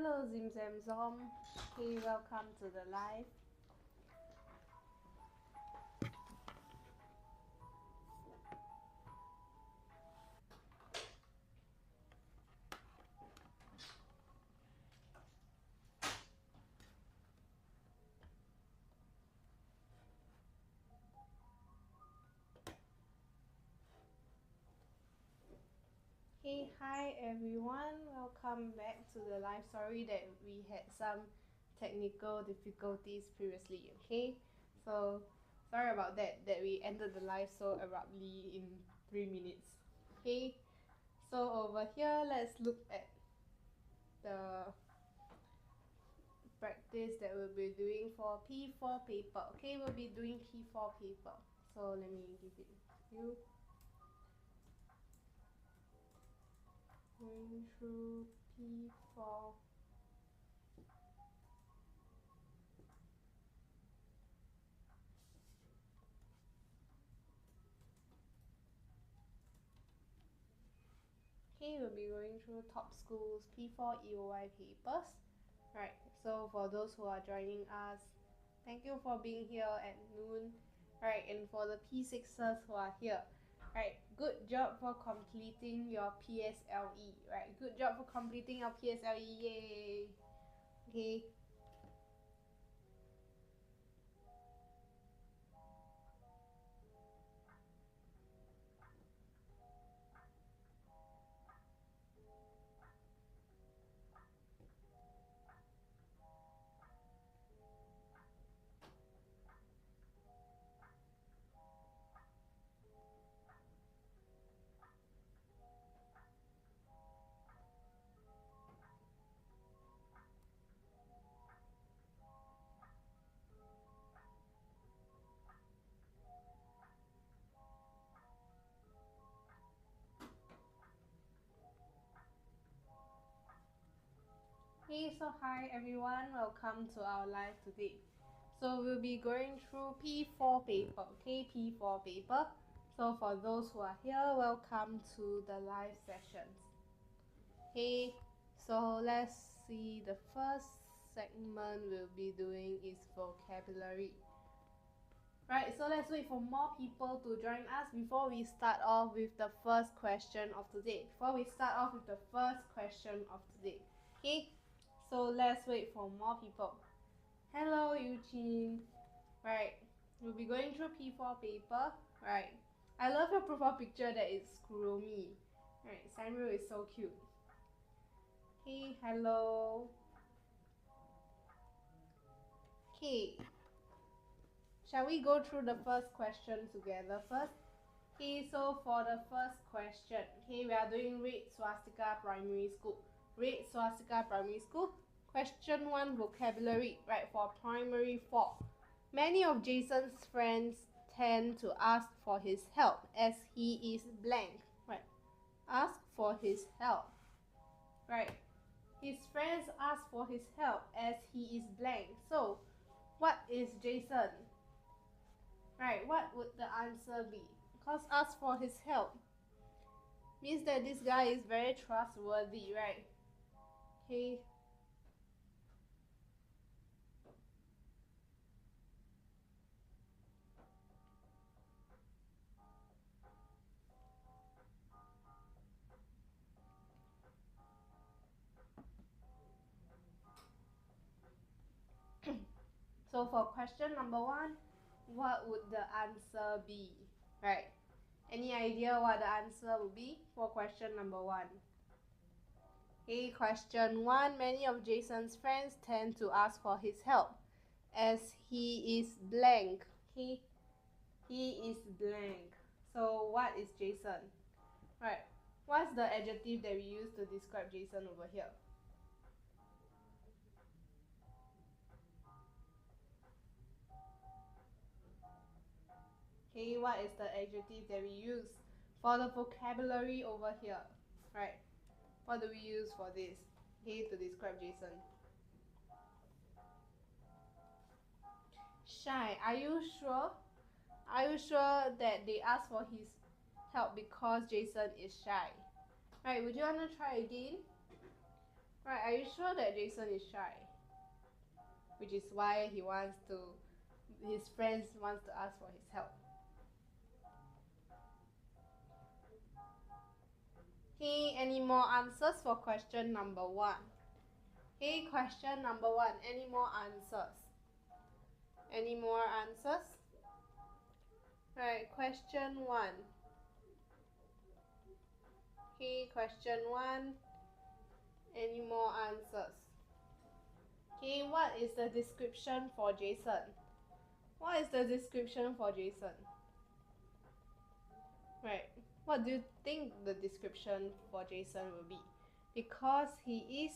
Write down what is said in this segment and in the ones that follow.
Hello Zim Zam Zom. Hey, welcome to the live. Hey, hi everyone. Welcome back to the live. Sorry that we had some technical difficulties previously. Okay, so sorry about that. That we ended the live so abruptly in 3 minutes. Okay, so over here, let's look at the practice that we'll be doing for P4 paper. Okay, we'll be doing P4 paper. So let me give it to you. Going through P4. Okay, we'll be going through top schools P4 EOY papers. Right, so for those who are joining us, thank you for being here at noon. Right, and for the P6ers who are here, right, good job for completing your PSLE. Right, good job for completing your PSLE. Yay! Okay. Hey, so hi everyone, welcome to our live today. So we'll be going through P4 paper, okay, P4 paper. So for those who are here, welcome to the live sessions. Okay, so let's see, the first segment we'll be doing is vocabulary. Right, so let's wait for more people to join us before we start off with the first question of today. Okay, so let's wait for more people. Hello, Eugene. Right, we'll be going through P4 paper. Right, I love your profile picture that is Kuromi. Right, Sanrio is so cute. Hey, hello. Okay, shall we go through the first question together first? Okay, so for the first question, okay, we are doing Red Swastika Primary School. Red Swastika Primary School. Question 1, vocabulary, right, for primary 4. Many of Jason's friends tend to ask for his help as he is blank, right? Ask for his help, right? His friends ask for his help as he is blank. So, what is Jason? Right, what would the answer be? Because ask for his help means that this guy is very trustworthy, right? Okay. So for question number 1, what would the answer be? Right. Any idea what the answer would be for question number 1? Okay, question 1, many of Jason's friends tend to ask for his help as he is blank. Okay, he is blank. So what is Jason? Right, what's the adjective that we use to describe Jason over here? Okay, what is the adjective that we use for the vocabulary over here? Right, what do we use for this? Okay, to describe Jason. Shy. Are you sure? Are you sure that they asked for his help because Jason is shy? Right, would you want to try again? Right, are you sure that Jason is shy? Which is why his friends wants to ask for his help. Hey, any more answers for question number 1? Hey, question number 1, any more answers? Any more answers? Right, question 1. Okay, question 1. Any more answers? Okay, what is the description for Jason? What is the description for Jason? Right, what do you think the description for Jason will be? Because he is,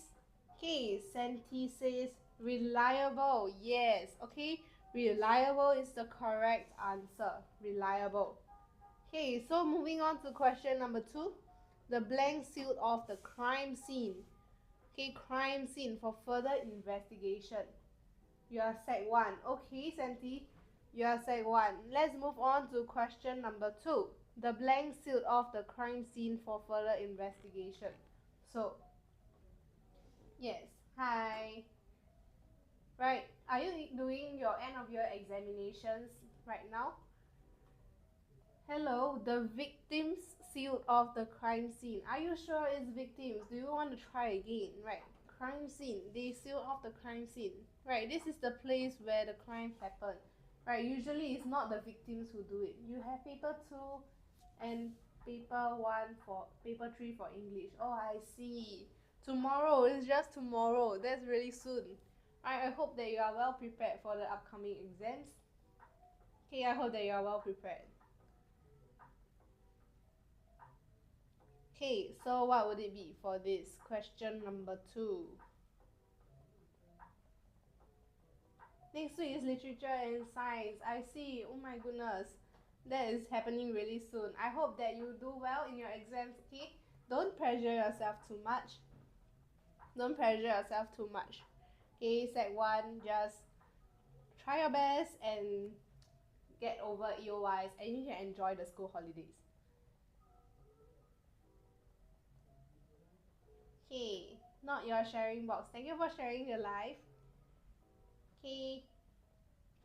okay, Santi says reliable. Yes, okay, reliable is the correct answer. Reliable. Okay, so moving on to question number 2. The blank sealed off the crime scene. Okay, crime scene for further investigation. You are Sec 1. Okay, Santi, you are Sec 1. Let's move on to question number 2. The blank sealed off the crime scene for further investigation. So, yes, hi. Right, are you doing your end of year examinations right now? Hello, the victims sealed off the crime scene. Are you sure it's victims? Do you want to try again? Right, crime scene. They sealed off the crime scene. Right, this is the place where the crime happened. Right, usually it's not the victims who do it. You have paper 2 and paper 3 for English. Oh, I see. Tomorrow, it's just tomorrow. That's really soon. I hope that you are well prepared for the upcoming exams. Okay, I hope that you are well prepared. Okay, so what would it be for this question number 2? Next week is literature and science. I see. Oh my goodness. That is happening really soon. I hope that you do well in your exams, okay? Don't pressure yourself too much. Don't pressure yourself too much. Okay, Sec 1, just try your best and get over EOYs and you can enjoy the school holidays. Okay, not your sharing box. Thank you for sharing your life. Okay,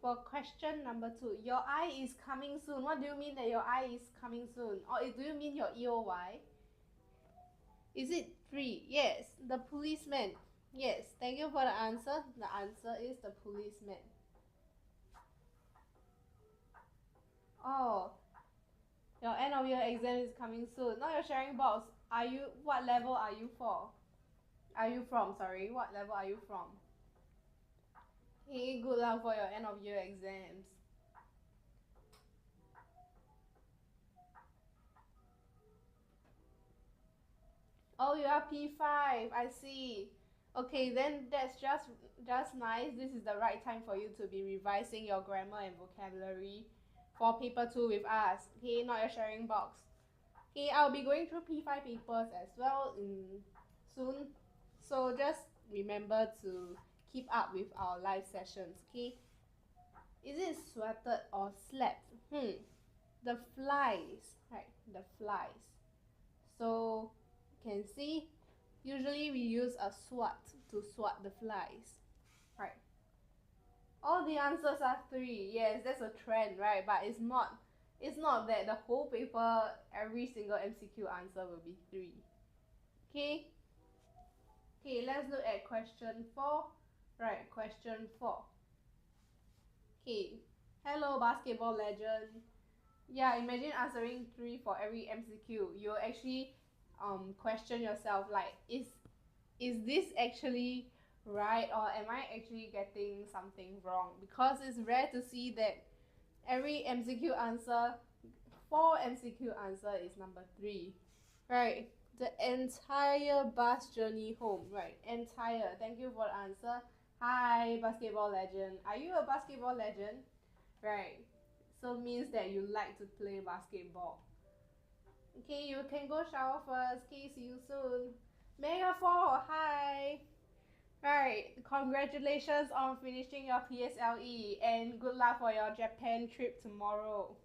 for question number 2, your eye is coming soon. What do you mean that your eye is coming soon? Or do you mean your EOY? Is it 3? Yes, the policeman. Yes, thank you for the answer. The answer is the policeman. Oh, your end of year exam is coming soon. Not your sharing box. What level are you for? Are you from? Sorry, what level are you from? Hey, good luck for your end of year exams. Oh, you are P5. I see. Okay, then that's just nice. This is the right time for you to be revising your grammar and vocabulary for paper 2 with us. Okay, not your sharing box. Okay, I'll be going through P5 papers as well soon. So just remember to keep up with our live sessions, okay? Is it sweated or slept? The flies, right? The flies. So you can see, usually we use a swat to swat the flies, right? All the answers are 3. Yes, that's a trend, right? But it's not that the whole paper, every single MCQ answer will be 3. Okay? Okay, let's look at question 4. Right, question 4. Okay, hello basketball legend. Yeah, imagine answering 3 for every MCQ. You'll actually question yourself like, is this actually right, or am I actually getting something wrong? Because it's rare to see that every MCQ answer, 4 MCQ answer is number 3. Right, the entire bus journey home. Right, entire. Thank you for the answer. Hi, basketball legend. Are you a basketball legend? Right, so means that you like to play basketball. Okay, you can go shower first. Okay, see you soon. Mega 4, hi. Right, congratulations on finishing your PSLE and good luck for your Japan trip tomorrow.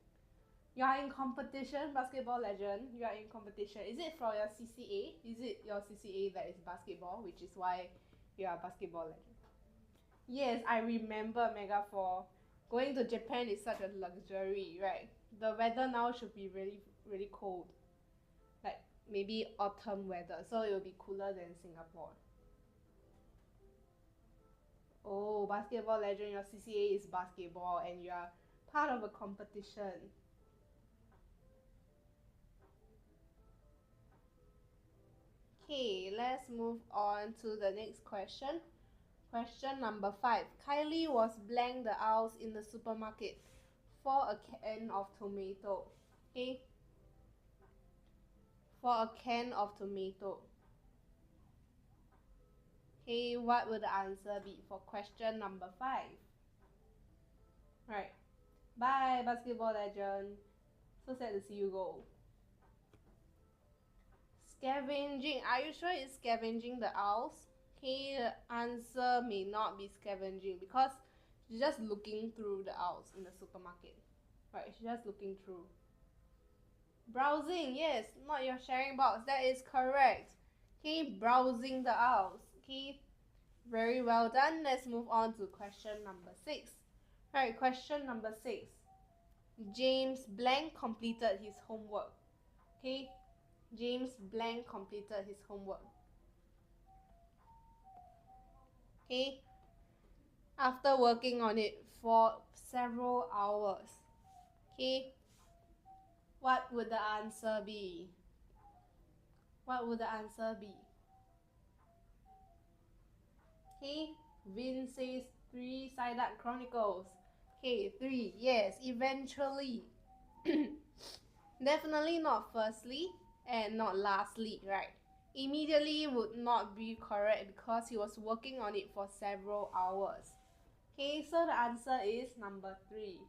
You are in competition, basketball legend. You are in competition. Is it for your CCA? Is it your CCA that is basketball, which is why you are a basketball legend? Yes, I remember Mega 4. Going to Japan is such a luxury, right? The weather now should be really, really cold. Like maybe autumn weather, so it will be cooler than Singapore. Oh, basketball legend, your CCA is basketball and you are part of a competition. Okay, let's move on to the next question. Question number 5. Kylie was blank the aisles in the supermarket for a can of tomato. Okay, for a can of tomato. Okay, what will the answer be for question number 5? Right. Bye, basketball legend. So sad to see you go. Scavenging. Are you sure it's scavenging the aisles? Okay, the answer may not be scavenging because she's just looking through the aisles in the supermarket. Right, she's just looking through. Browsing, yes, not your sharing box. That is correct. Okay, browsing the aisles. Okay, very well done. Let's move on to question number 6. Right, question number 6. James blank completed his homework. Okay, James blank completed his homework. Okay, after working on it for several hours. Okay, what would the answer be? What would the answer be? Okay, Vin says 3 Psyduck Chronicles. Okay, 3, yes, eventually. Definitely not firstly and not lastly, right? Immediately would not be correct because he was working on it for several hours. Okay, so the answer is number 3.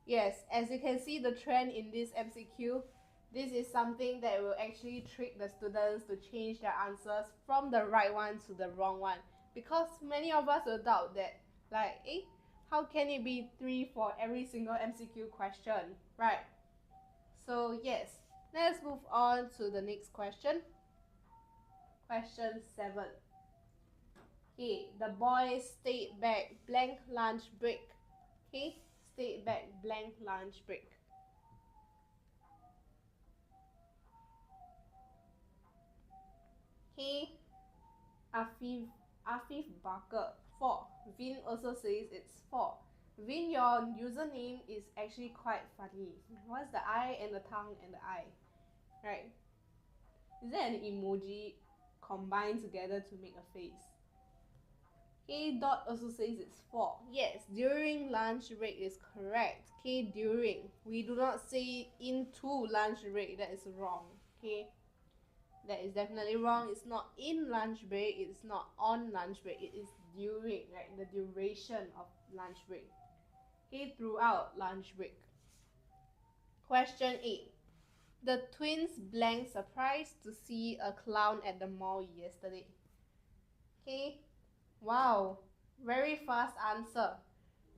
Yes, as you can see the trend in this MCQ, this is something that will actually trick the students to change their answers from the right one to the wrong one. Because many of us will doubt that, like, how can it be 3 for every single MCQ question, right? So yes, let's move on to the next question. Question 7. Okay, the boys stayed back blank lunch break. Okay, stayed back blank lunch break. Okay, Afif Barker 4. Vin also says it's 4. Vin, your username is actually quite funny. What's the eye and the tongue and the eye? Right? Is there an emoji combined together to make a face? Okay, Dot also says it's 4. Yes, during lunch break is correct. Okay, during. We do not say into lunch break. That is wrong. Okay, that is definitely wrong. It's not in lunch break. It's not on lunch break. It is during, right? The duration of lunch break. Okay, throughout lunch break. Question 8. The twins blank surprised to see a clown at the mall yesterday. Okay, wow, very fast answer.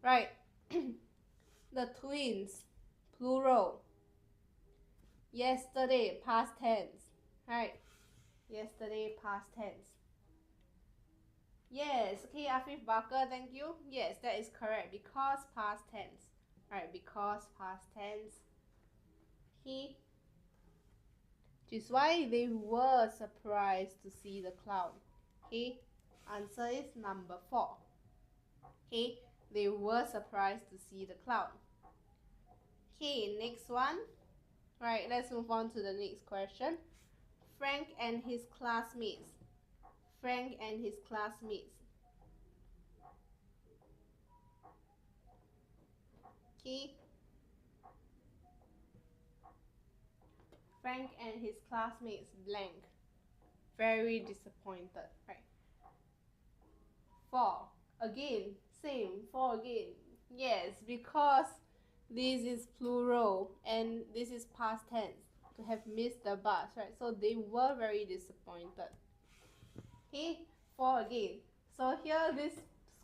Right, the twins, plural. Yesterday, past tense. Right, yesterday, past tense. Yes, okay, Afif Barker, thank you. Yes, that is correct, because past tense. Right, because past tense. Okay, which is why they were surprised to see the clown. Okay, answer is number 4. Okay, they were surprised to see the clown. Okay, next one. Right, let's move on to the next question. Frank and his classmates. Frank and his classmates. Okay. Frank and his classmates blank. Very disappointed. Right. 4. Again, same. 4 again. Yes, because this is plural and this is past tense. To have missed the bus, right? So they were very disappointed. Okay, 4 again. So here this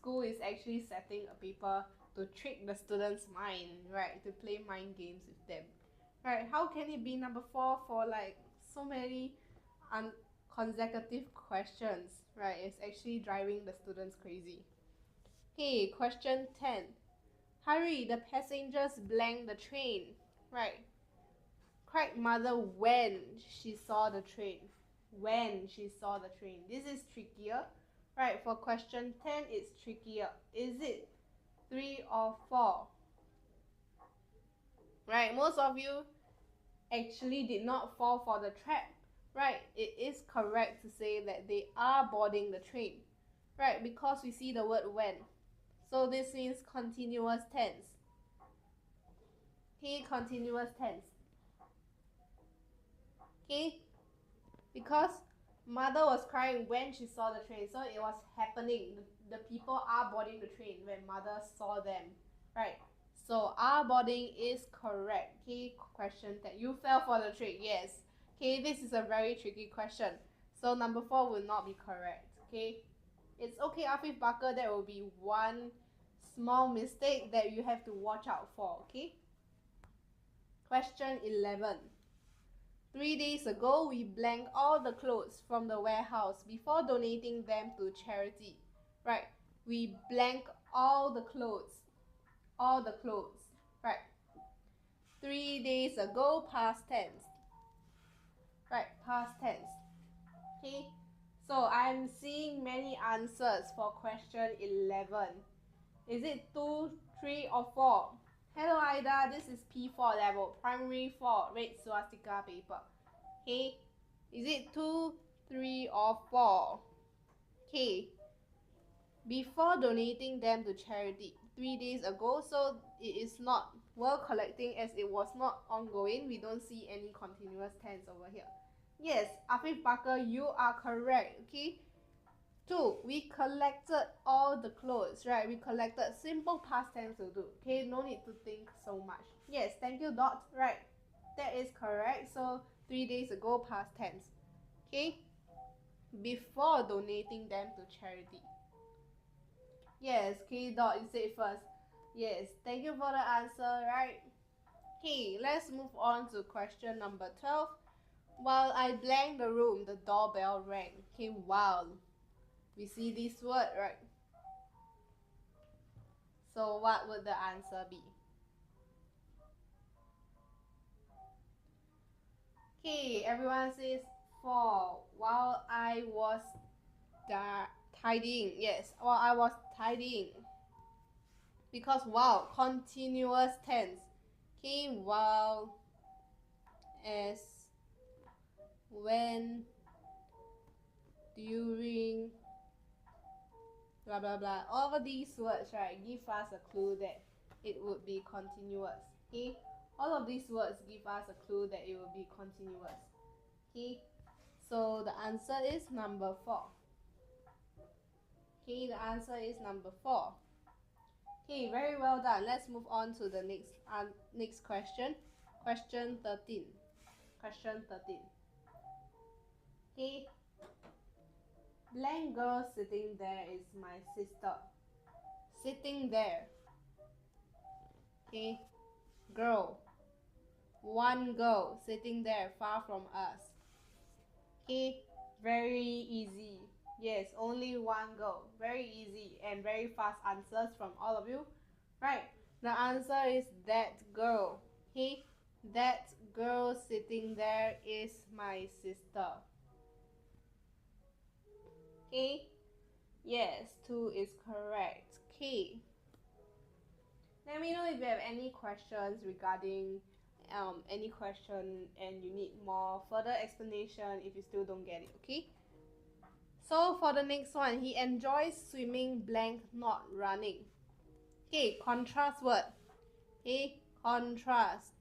school is actually setting a paper to trick the students' mind, right? To play mind games with them. Right, how can it be number 4 for like so many consecutive questions? Right, it's actually driving the students crazy. Okay, question 10. Hurry, the passengers blank the train. Right. Cried mother when she saw the train. When she saw the train. This is trickier. Right, for question 10, it's trickier. Is it 3 or 4? Right, most of you actually did not fall for the trap. Right, it is correct to say that they are boarding the train. Right, because we see the word when. So this means continuous tense. Okay, continuous tense. Okay, because mother was crying when she saw the train, so it was happening. The people are boarding the train when mother saw them. Right, so are boarding is correct. Okay, question 10. You fell for the trick, yes. Okay, this is a very tricky question. So number 4 will not be correct. Okay, it's okay, Afif Bakar, there will be one small mistake that you have to watch out for. Okay, question 11. 3 days ago, we blanked all the clothes from the warehouse before donating them to charity. Right, we blank all the clothes. All the clothes. Right. 3 days ago, past tense. Right, past tense. Okay, so I'm seeing many answers for question 11. Is it 2, 3, or 4? Hello, Ida. This is P4 level, primary 4, red swastika paper. Okay, is it 2, 3, or 4? Okay, before donating them to charity 3 days ago, so it is not well collecting as it was not ongoing. We don't see any continuous tense over here. Yes, Afif Bakar, you are correct. Okay, 2, we collected all the clothes. Right, we collected. Simple past tense will do. Okay, no need to think so much. Yes, thank you, Dot. Right, that is correct. So 3 days ago, past tense. Okay, before donating them to charity. Yes, K Dot, you said first. Yes, thank you for the answer, right? Okay, let's move on to question number 12. While I blanked the room, the doorbell rang. Okay, wow. We see this word, right? So what would the answer be? Okay, everyone says 4. While I was tidying. Yes, while I was tidying. Because wow, continuous tense. Okay, while, as, when, during, blah blah blah. All of these words, right, give us a clue that it would be continuous. Okay, all of these words give us a clue that it will be continuous. Okay, so the answer is number 4. Okay, the answer is number 4. Okay, very well done. Let's move on to the next question. Question 13. Question 13. Okay, blank girl sitting there is my sister. Sitting there. Okay, girl. One girl sitting there far from us. Okay, very easy. Yes, only one girl. Very easy and very fast answers from all of you. Right, the answer is that girl. Okay, that girl sitting there is my sister. Okay, yes, 2 is correct. Okay, let me know if you have any questions regarding any question and you need more further explanation if you still don't get it. Okay, so for the next one, he enjoys swimming blank not running. Okay, contrast word. Okay, contrast.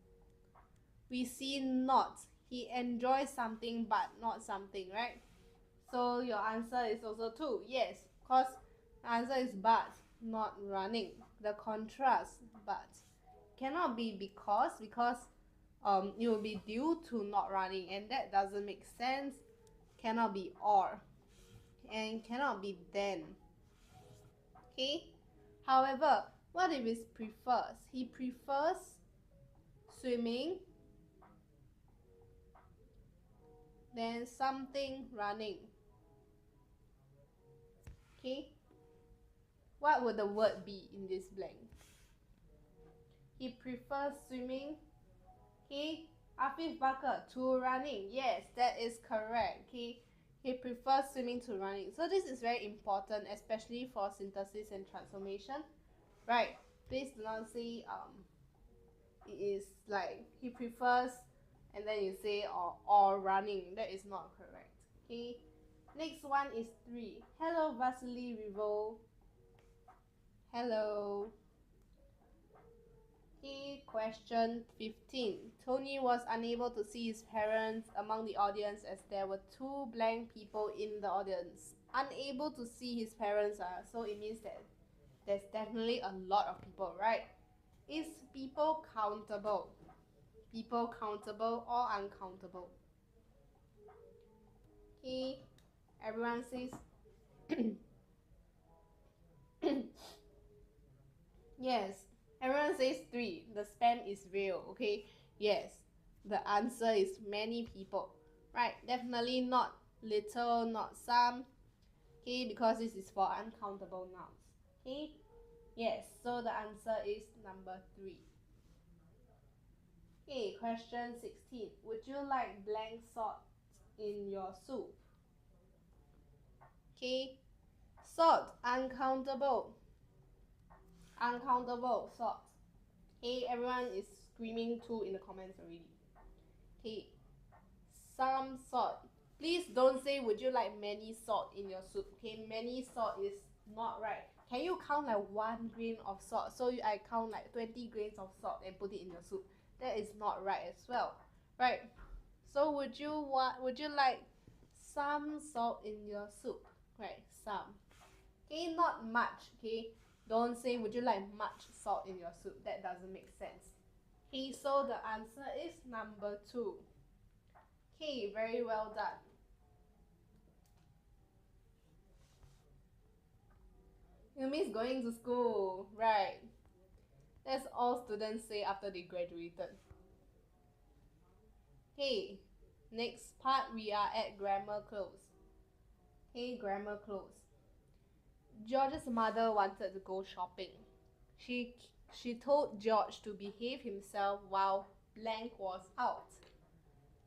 We see not. He enjoys something but not something, right? So your answer is also 2. Yes, because the answer is but, not running. The contrast, but. Cannot be because it will be due to not running, and that doesn't make sense. Cannot be or, and cannot be then. Okay, however, what if it prefers? He prefers swimming Then something running. Okay. What would the word be in this blank? He prefers swimming. Okay. Afif Bakar, to running. Yes, that is correct. Okay. He prefers swimming to running. So this is very important, especially for synthesis and transformation. Right. Please do not say it is like he prefers and then you say or running. That is not correct. Okay. Next one is 3. Hello Vasily Rivo. Hello. Okay, question 15. Tony was unable to see his parents among the audience as there were 2 blank people in the audience. Unable to see his parents, so it means that there's definitely a lot of people, right? Is people countable? People countable or uncountable? Okay, everyone says yes. Everyone says 3. The spam is real, okay? Yes. The answer is many people. Right, definitely not little, not some. Okay, because this is for uncountable nouns. Okay? Yes, so the answer is number 3. Okay, question 16. Would you like blank salt in your soup? Okay, salt, uncountable. Uncountable, salt. Okay, everyone is screaming 2 in the comments already. Okay, some salt. Please don't say would you like many salt in your soup. Okay, many salt is not right. Can you count like 1 grain of salt? So I count like 20 grains of salt and put it in your soup. That is not right as well. Right. So would you like some salt in your soup? Right, some. Okay, not much. Okay, don't say would you like much salt in your soup. That doesn't make sense. Okay, so the answer is number 2. Okay, very well done. You miss going to school, right? That's all students say after they graduated. Hey, next part we are at grammar close. Hey, grammar close. George's mother wanted to go shopping. She told George to behave himself while blank was out.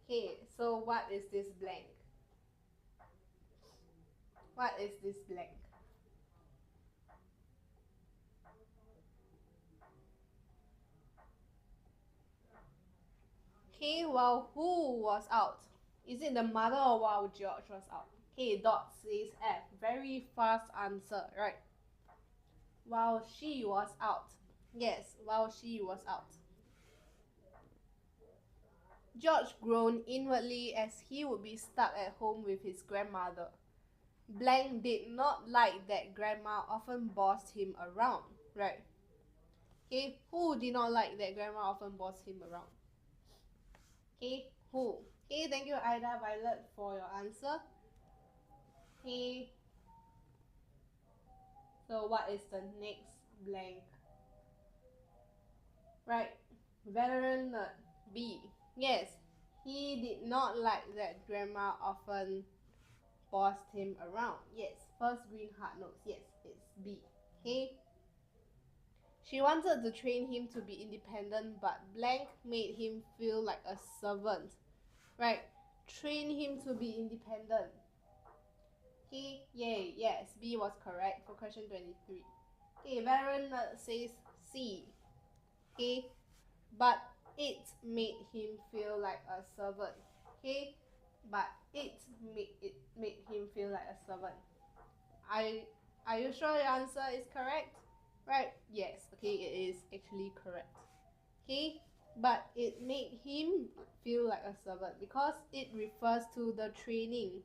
Okay, so what is this blank? What is this blank? Okay, while who was out? Is it the mother or while George was out? Okay, dot says F. Very fast answer, right? While she was out. Yes, while she was out. George groaned inwardly as he would be stuck at home with his grandmother. Blank did not like that grandma often bossed him around, right? Okay, who did not like that grandma often bossed him around? Okay, who? Okay, thank you Ida Violet for your answer. Okay, so what is the next blank? Right, veteran nerd, B. Yes, he did not like that grandma often bossed him around. Yes, first green heart notes. Yes, it's B. Okay. She wanted to train him to be independent, but blank made him feel like a servant. Right, train him to be independent. Okay, yay, yes, B was correct for question 23. Okay, veteran nerd says C. Okay, but it made him feel like a servant. Okay, but it made him feel like a servant. Are you sure your answer is correct? Right? Yes. Okay, it is actually correct. Okay, but it made him feel like a servant because it refers to the training.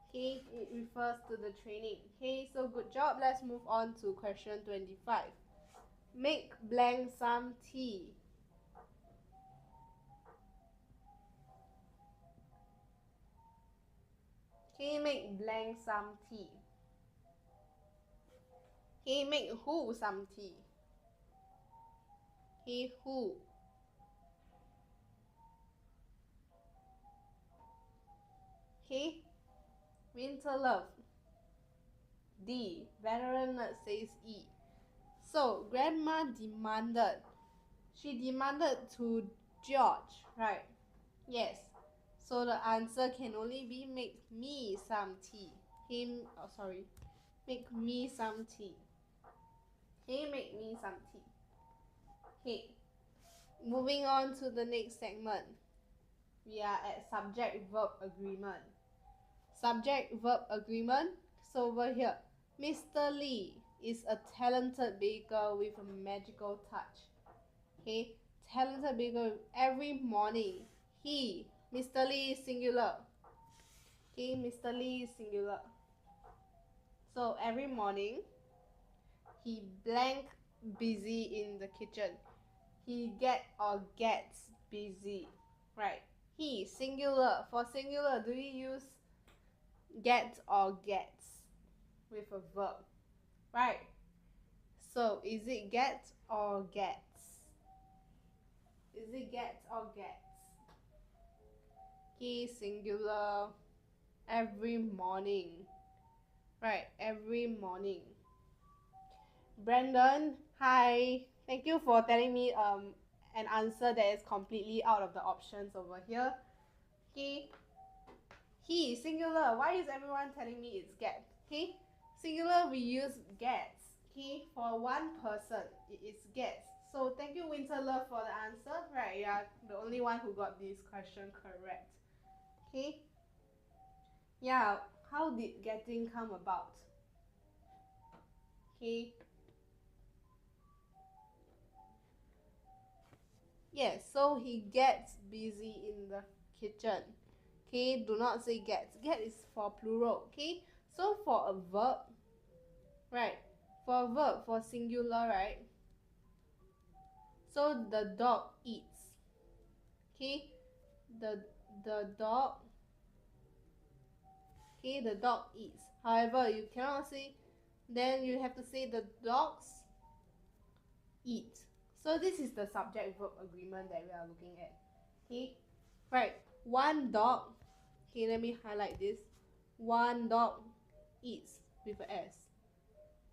Okay, it refers to the training. Okay, so good job. Let's move on to question 25. Make blank some tea. Okay, make blank some tea. Okay, make who some tea? Okay, who? Okay, winter love. D, veteran nerd says E. So, grandma demanded. She demanded to George, right? Yes. So the answer can only be make me some tea. Make me some tea. Make me some tea. Okay. Moving on to the next segment. We are at subject-verb agreement. Subject-verb agreement. So over here, Mr. Lee is a talented baker with a magical touch. Okay, talented baker. Every morning, Mr. Lee is singular. Okay, Mr. Lee is singular. So every morning, he blank busy in the kitchen. He gets busy, right? He, singular. For singular, do you use get or gets with a verb, right? So is it get or gets? Is it get or gets? He, singular. Every morning, right? Every morning. Brandon, hi. Thank you for telling me an answer that is completely out of the options over here. Okay. He, singular. Why is everyone telling me it's get? Okay. Singular, we use gets. Okay. For one person, it is gets. So thank you, Winter Love, for the answer. Right, you are the only one who got this question correct. Okay. Yeah, how did getting come about? Okay. Yes, so he gets busy in the kitchen. Okay, do not say gets. Get is for plural. Okay, so for a verb, right? For a verb, for singular, right? So the dog eats. Okay, the dog. Okay, the dog eats. However, you cannot say. Then you have to say the dogs eat. So this is the subject-verb agreement that we are looking at. Okay, right. One dog. Okay, let me highlight this. One dog eats with an S.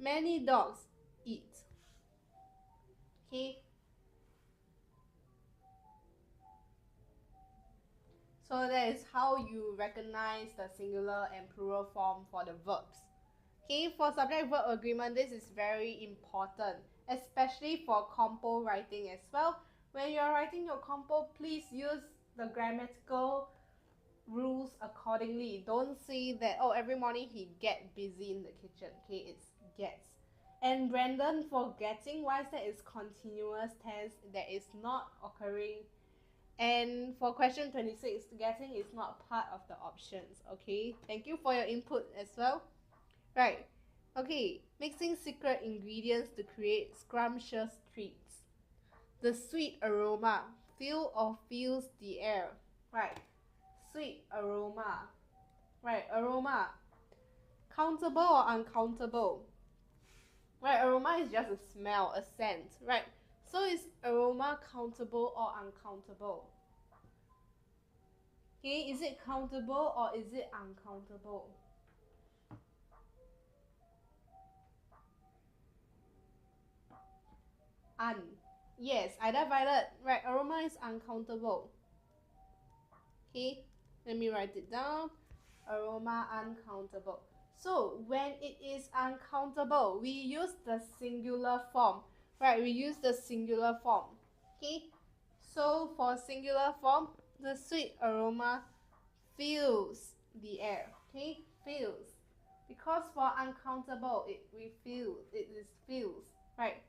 Many dogs eat. Okay. So that is how you recognize the singular and plural form for the verbs. Okay, for subject-verb agreement, this is very important, especially for compo writing as well. When you are writing your compo, please use the grammatical rules accordingly. Don't say that, oh, every morning he get busy in the kitchen. Okay, it's gets. And Brandon, for getting, why is that is continuous tense that is not occurring. And for question 26, getting is not part of the options. Okay, thank you for your input as well. Right, okay, mixing secret ingredients to create scrumptious treats. The sweet aroma fills the air. Right, sweet aroma. Right, aroma. Countable or uncountable? Right, aroma is just a smell, a scent. Right, so is aroma countable or uncountable? Okay, is it countable or is it uncountable? Yes, either violet. Right, aroma is uncountable. Okay, let me write it down. Aroma uncountable. So when it is uncountable, we use the singular form. Right, we use the singular form. Okay, so for singular form, the sweet aroma fills the air. Okay, fills. Because for uncountable, it is fills. Right.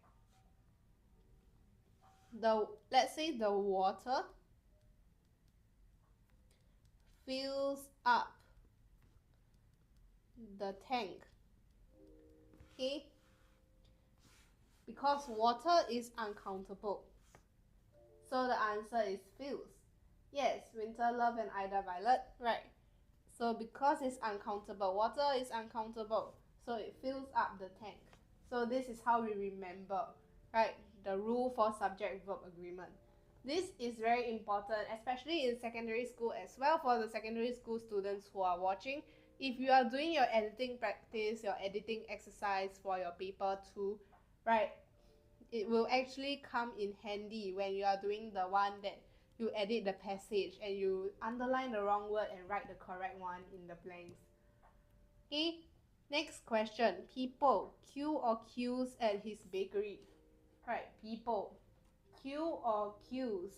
Let's say the water fills up the tank. Okay, because water is uncountable, so the answer is fills. Yes, Winter Love and Ida Violet, right? So because it's uncountable, water is uncountable, so it fills up the tank. So this is how we remember, right? The rule for subject-verb agreement. This is very important, especially in secondary school as well, for the secondary school students who are watching. If you are doing your editing practice, your editing exercise for your paper 2, right, it will actually come in handy when you are doing the one that you edit the passage and you underline the wrong word and write the correct one in the blanks. Okay, next question. People, queue or queues at his bakery? Right, people, queue or queues?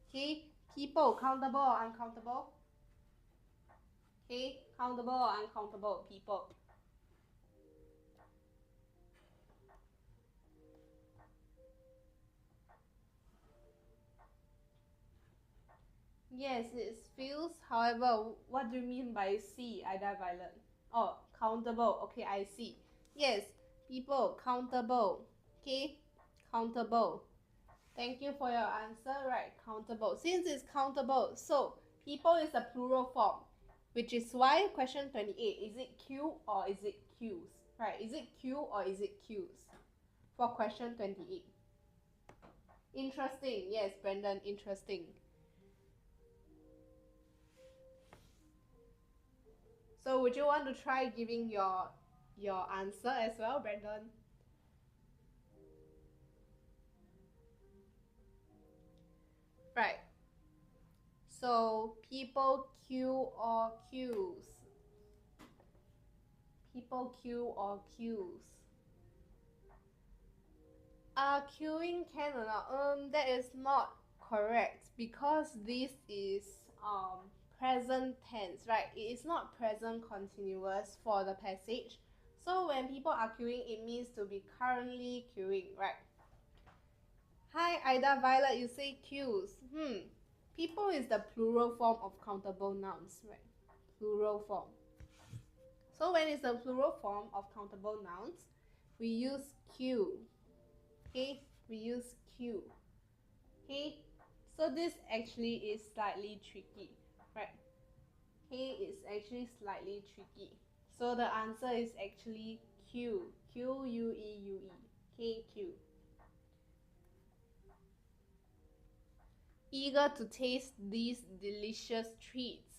Okay, people, countable or uncountable? Okay, countable or uncountable, people? Yes, it feels. However, what do you mean by C, Ida Violet? Oh, countable. Okay, I see. Yes, people, countable. Okay, countable. Thank you for your answer. Right, countable. Since it's countable, so people is a plural form, which is why question 28, is it Q or is it Qs? Right, is it Q or is it Qs for question 28? Interesting. Yes, Brendan, interesting. So would you want to try giving your answer as well, Brendan? Right. So people queue or queues? People queue or queues? Queuing can or not? That is not correct because this is present tense, right? It is not present continuous for the passage. So when people are queuing, it means to be currently queuing, right? Hi, Ida Violet, you say queues. People is the plural form of countable nouns, right? Plural form. So when it's the plural form of countable nouns, we use queue. Okay, we use queue. Okay, so this actually is slightly tricky, right? Okay, it's actually slightly tricky. So the answer is actually Q. Q-U-E-U-E. Okay, Q. Eager to taste these delicious treats.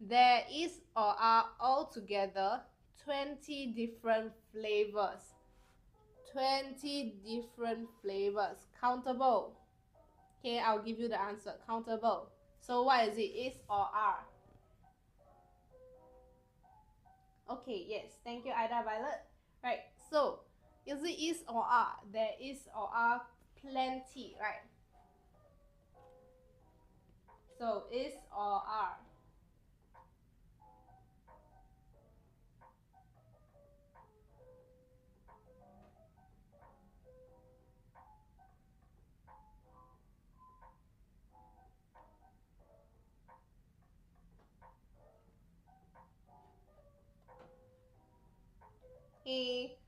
There is or are altogether 20 different flavors. 20 different flavors. Countable. Okay, I'll give you the answer. Countable. So what is it? Is or are? Okay, yes. Thank you, Ida Violet. Right, so is it is or are? There is or are plenty, right? So is or are? Hey,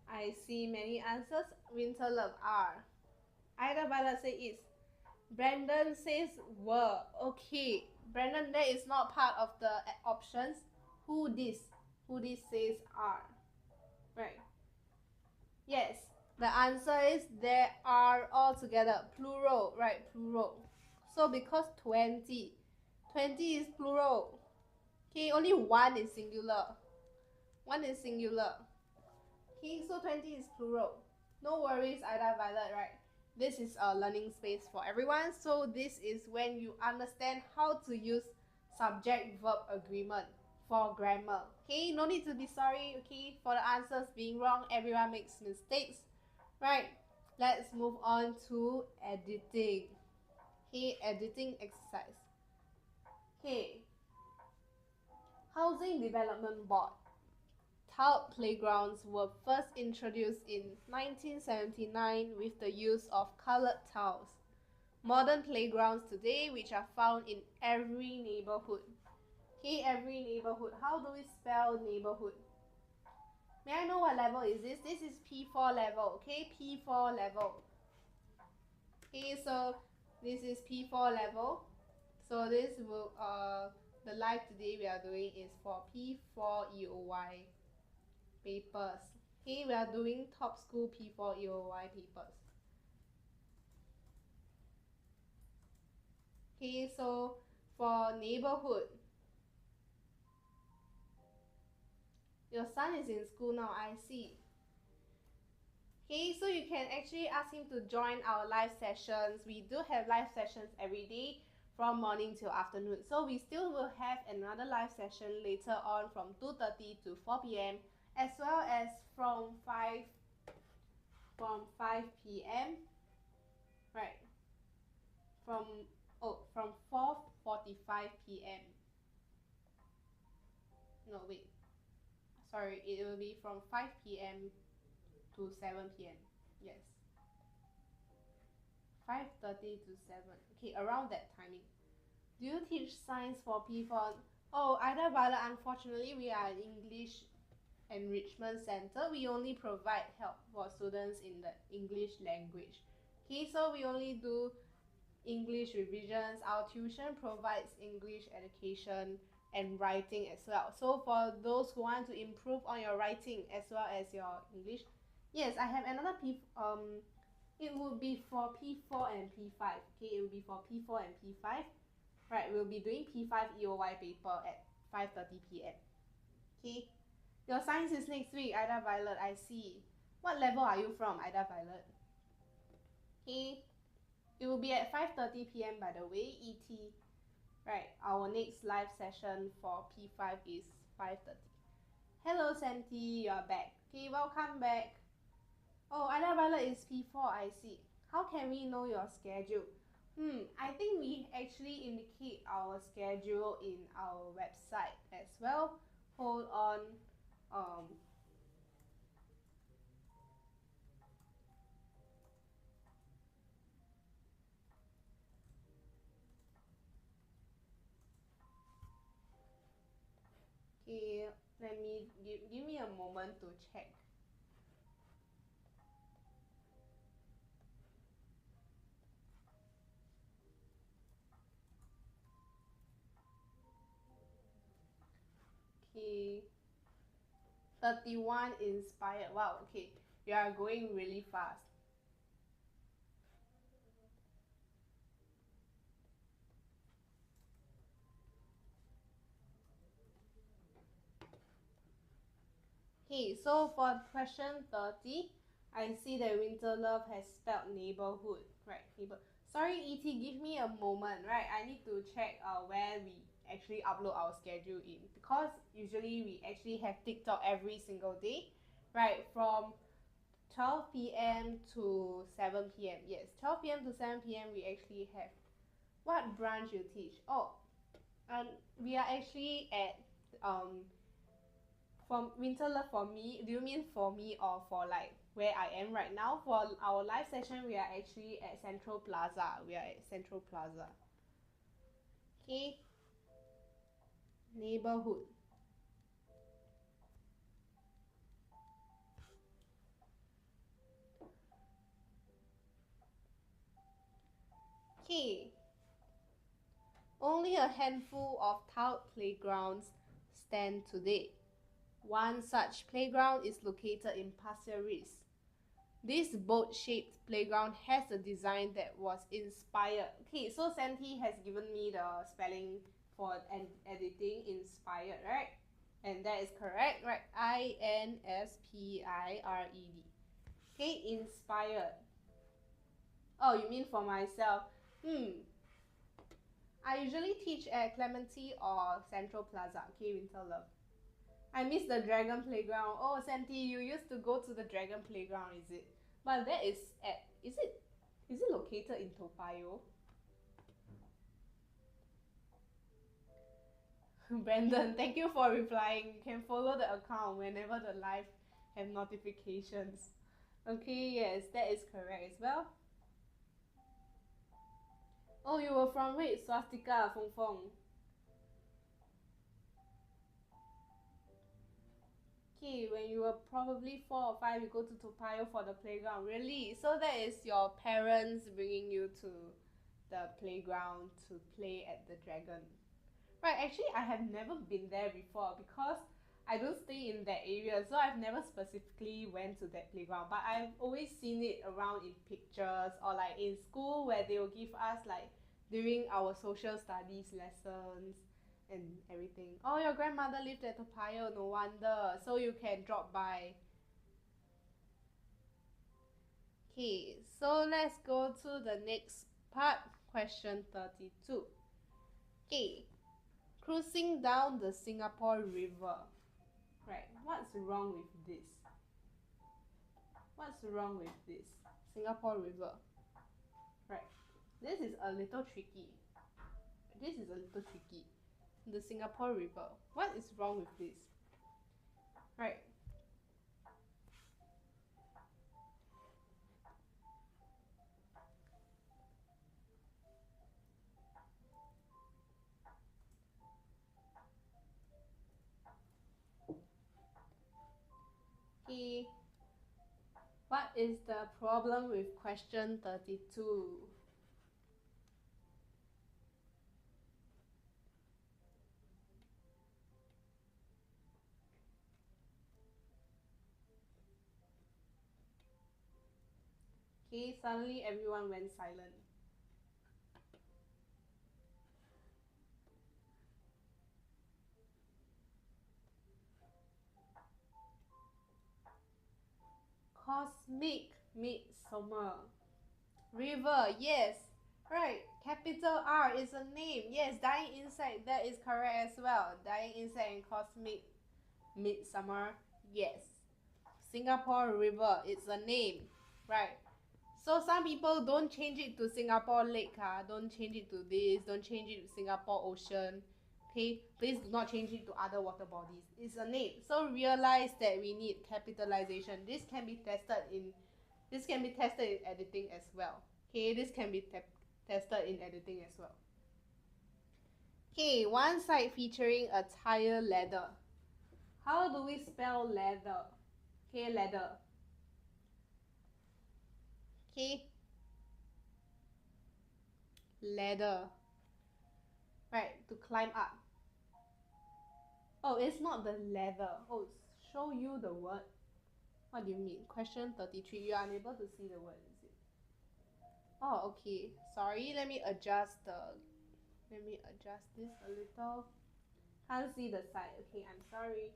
I see many answers. Winter love are. Ida Violet say is. Brandon says were. Okay, Brandon, that is not part of the options. Who this? Who this says are? Right. Yes, the answer is there are altogether. Plural, right? Plural. So because 20 is plural. Okay, only one is singular. One is singular. Okay, so 20 is plural. No worries, Ida Violet, right? This is a learning space for everyone. So this is when you understand how to use subject-verb agreement for grammar. Okay, no need to be sorry, okay, for the answers being wrong. Everyone makes mistakes. Right, let's move on to editing. Okay, editing exercise. Okay, Housing Development Board. Tiled playgrounds were first introduced in 1979 with the use of colored tiles. Modern playgrounds today, which are found in every neighborhood. Okay, every neighborhood. How do we spell neighborhood? May I know what level is this? This is P4 level, okay? P4 level. Okay, so this is P4 level. So this will the live today we are doing is for P4 EOY papers. Okay, we are doing top school P4 EOY papers. Okay, so for neighborhood, your son is in school now, I see. Okay, so you can actually ask him to join our live sessions. We do have live sessions every day from morning till afternoon. So we still will have another live session later on from 2:30 to 4 p.m. as well as from 5 p.m. right from 4:45 p.m. No, wait. Sorry, it will be from 5 p.m. to 7 p.m. Yes. 5:30 to 7. Okay, around that timing. Do you teach science for P4? Oh, Ida Violet, unfortunately, we are an English enrichment center. We only provide help for students in the English language. Okay, so we only do English revisions. Our tuition provides English education and writing as well. So for those who want to improve on your writing as well as your English, yes, I have another it would be for P4 and P5. Okay, it will be for P4 and P5. Right, we'll be doing P5 EOY paper at 5:30 p.m. Okay, your science is next week, Ida Violet. I see. What level are you from, Ida Violet? Okay, it will be at 5:30 p.m. by the way, ET. Right, our next live session for P5 is 5:30. Hello, Santi, you're back. Okay, welcome back. Oh, Ida Violet is P4, I see. How can we know your schedule? I think we actually indicate our schedule in our website as well. Hold on. Okay, let me give me a moment to check. Okay, 31 inspired. Wow, okay, you are going really fast. Okay, so for question 30, I see that Winterlove has spelled neighborhood, right? Sorry, ET, give me a moment, right? I need to check where we actually upload our schedule in, because usually we actually have TikTok every single day, right? From 12 p.m. to 7 p.m. Yes, 12 p.m. to 7 p.m. we actually have. What branch you teach? Oh, we are actually at for Winterlove. For me, do you mean for me or for like where I am right now? For our live session, we are actually at Central Plaza. We are at Central Plaza. Okay. Neighborhood. Okay. Only a handful of tiled playgrounds stand today. One such playground is located in Pasir Ris. This boat-shaped playground has a design that was inspired. Okay, so Santi has given me the spelling for editing, inspired, right? And that is correct, right? INSPIRED. Okay, inspired. Oh, you mean for myself? I usually teach at Clementi or Central Plaza. Okay, Winterlove. I miss the Dragon Playground. Oh, Santi, you used to go to the Dragon Playground, is it? But that is at, is it located in Toa Payoh? Brandon, thank you for replying. You can follow the account whenever the live have notifications. Okay, yes, that is correct as well. Oh, you were from Red Swastika, Feng Feng. Okay, when you were probably 4 or 5, you go to Toa Payoh for the playground. Really? So that is your parents bringing you to the playground to play at the dragon. Right, actually I have never been there before because I don't stay in that area, so I've never specifically went to that playground, but I've always seen it around in pictures or like in school where they will give us like during our social studies lessons and everything. Oh, your grandmother lived at Toa Payoh, no wonder. So you can drop by. Okay, so let's go to the next part, question 32. Okay, cruising down the Singapore River. Right, what's wrong with this? What's wrong with this? Singapore River. Right, this is a little tricky. This is a little tricky. The Singapore River. What is wrong with this? Right. Okay. What is the problem with question 32? Okay, suddenly everyone went silent. Cosmic midsummer. River, yes. Right, capital R is a name. Yes, dying insect, that is correct as well. Dying insect and cosmic midsummer, yes. Singapore River, it's a name. Right. So some people don't change it to Singapore Lake, don't change it to this, don't change it to Singapore Ocean. Okay, please do not change it to other water bodies. It's a name. So realize that we need capitalization. This can be tested in editing as well. Okay, this can be tested in editing as well. Okay, one side featuring a tire ladder. How do we spell ladder? Okay, ladder. Okay, ladder. Right, to climb up. Oh, it's not the leather. Oh, show you the word. What do you mean? Question 33. You are unable to see the word, is it? Oh, okay. Sorry, let me adjust this a little. Can't see the side. Okay, I'm sorry.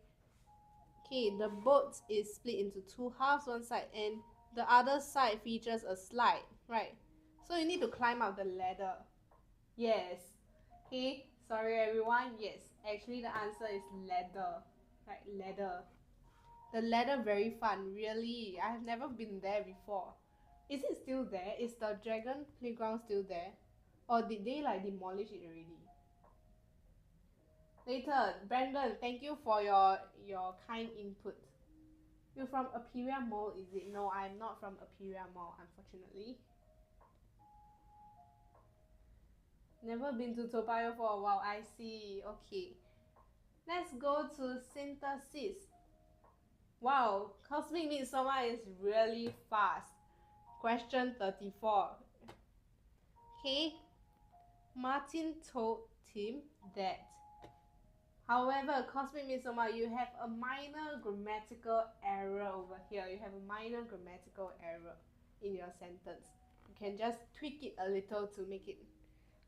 Okay, the boat is split into two halves, one side, and the other side features a slide, right? So you need to climb up the ladder. Yes. Okay, sorry everyone. Yes, actually the answer is ladder. Right, ladder. The ladder very fun, really. I have never been there before. Is it still there? Is the dragon playground still there? Or did they like demolish it already? Later, Brandon, thank you for your kind input. You're from Aperia Mall, is it? No, I'm not from Aperia Mall, unfortunately. Never been to Toa Payoh for a while, I see. Okay. Let's go to synthesis. Wow, Cosmic Midsummer is really fast. Question 34. Okay. Martin told Tim that, however, Cosmic Midsummer, you have a minor grammatical error over here. You have a minor grammatical error in your sentence. You can just tweak it a little to make it.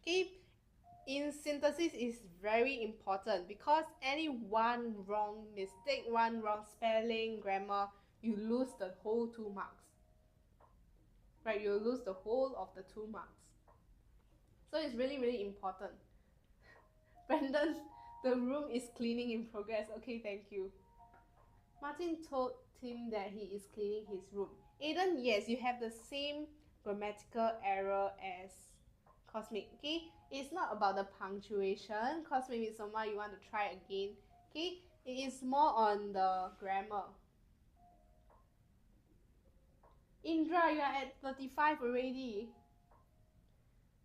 Okay. In synthesis is very important because any one wrong mistake, one wrong spelling, grammar, you lose the whole 2 marks. Right, you lose the whole of the 2 marks. So it's really, really important. Brandon, the room is cleaning in progress. Okay, thank you. Martin told Tim that he is cleaning his room. Aiden, yes, you have the same grammatical error as Cosmic, okay? It's not about the punctuation. Cosmic Midsummer, you want to try again, okay? It is more on the grammar. Indra, you are at 35 already.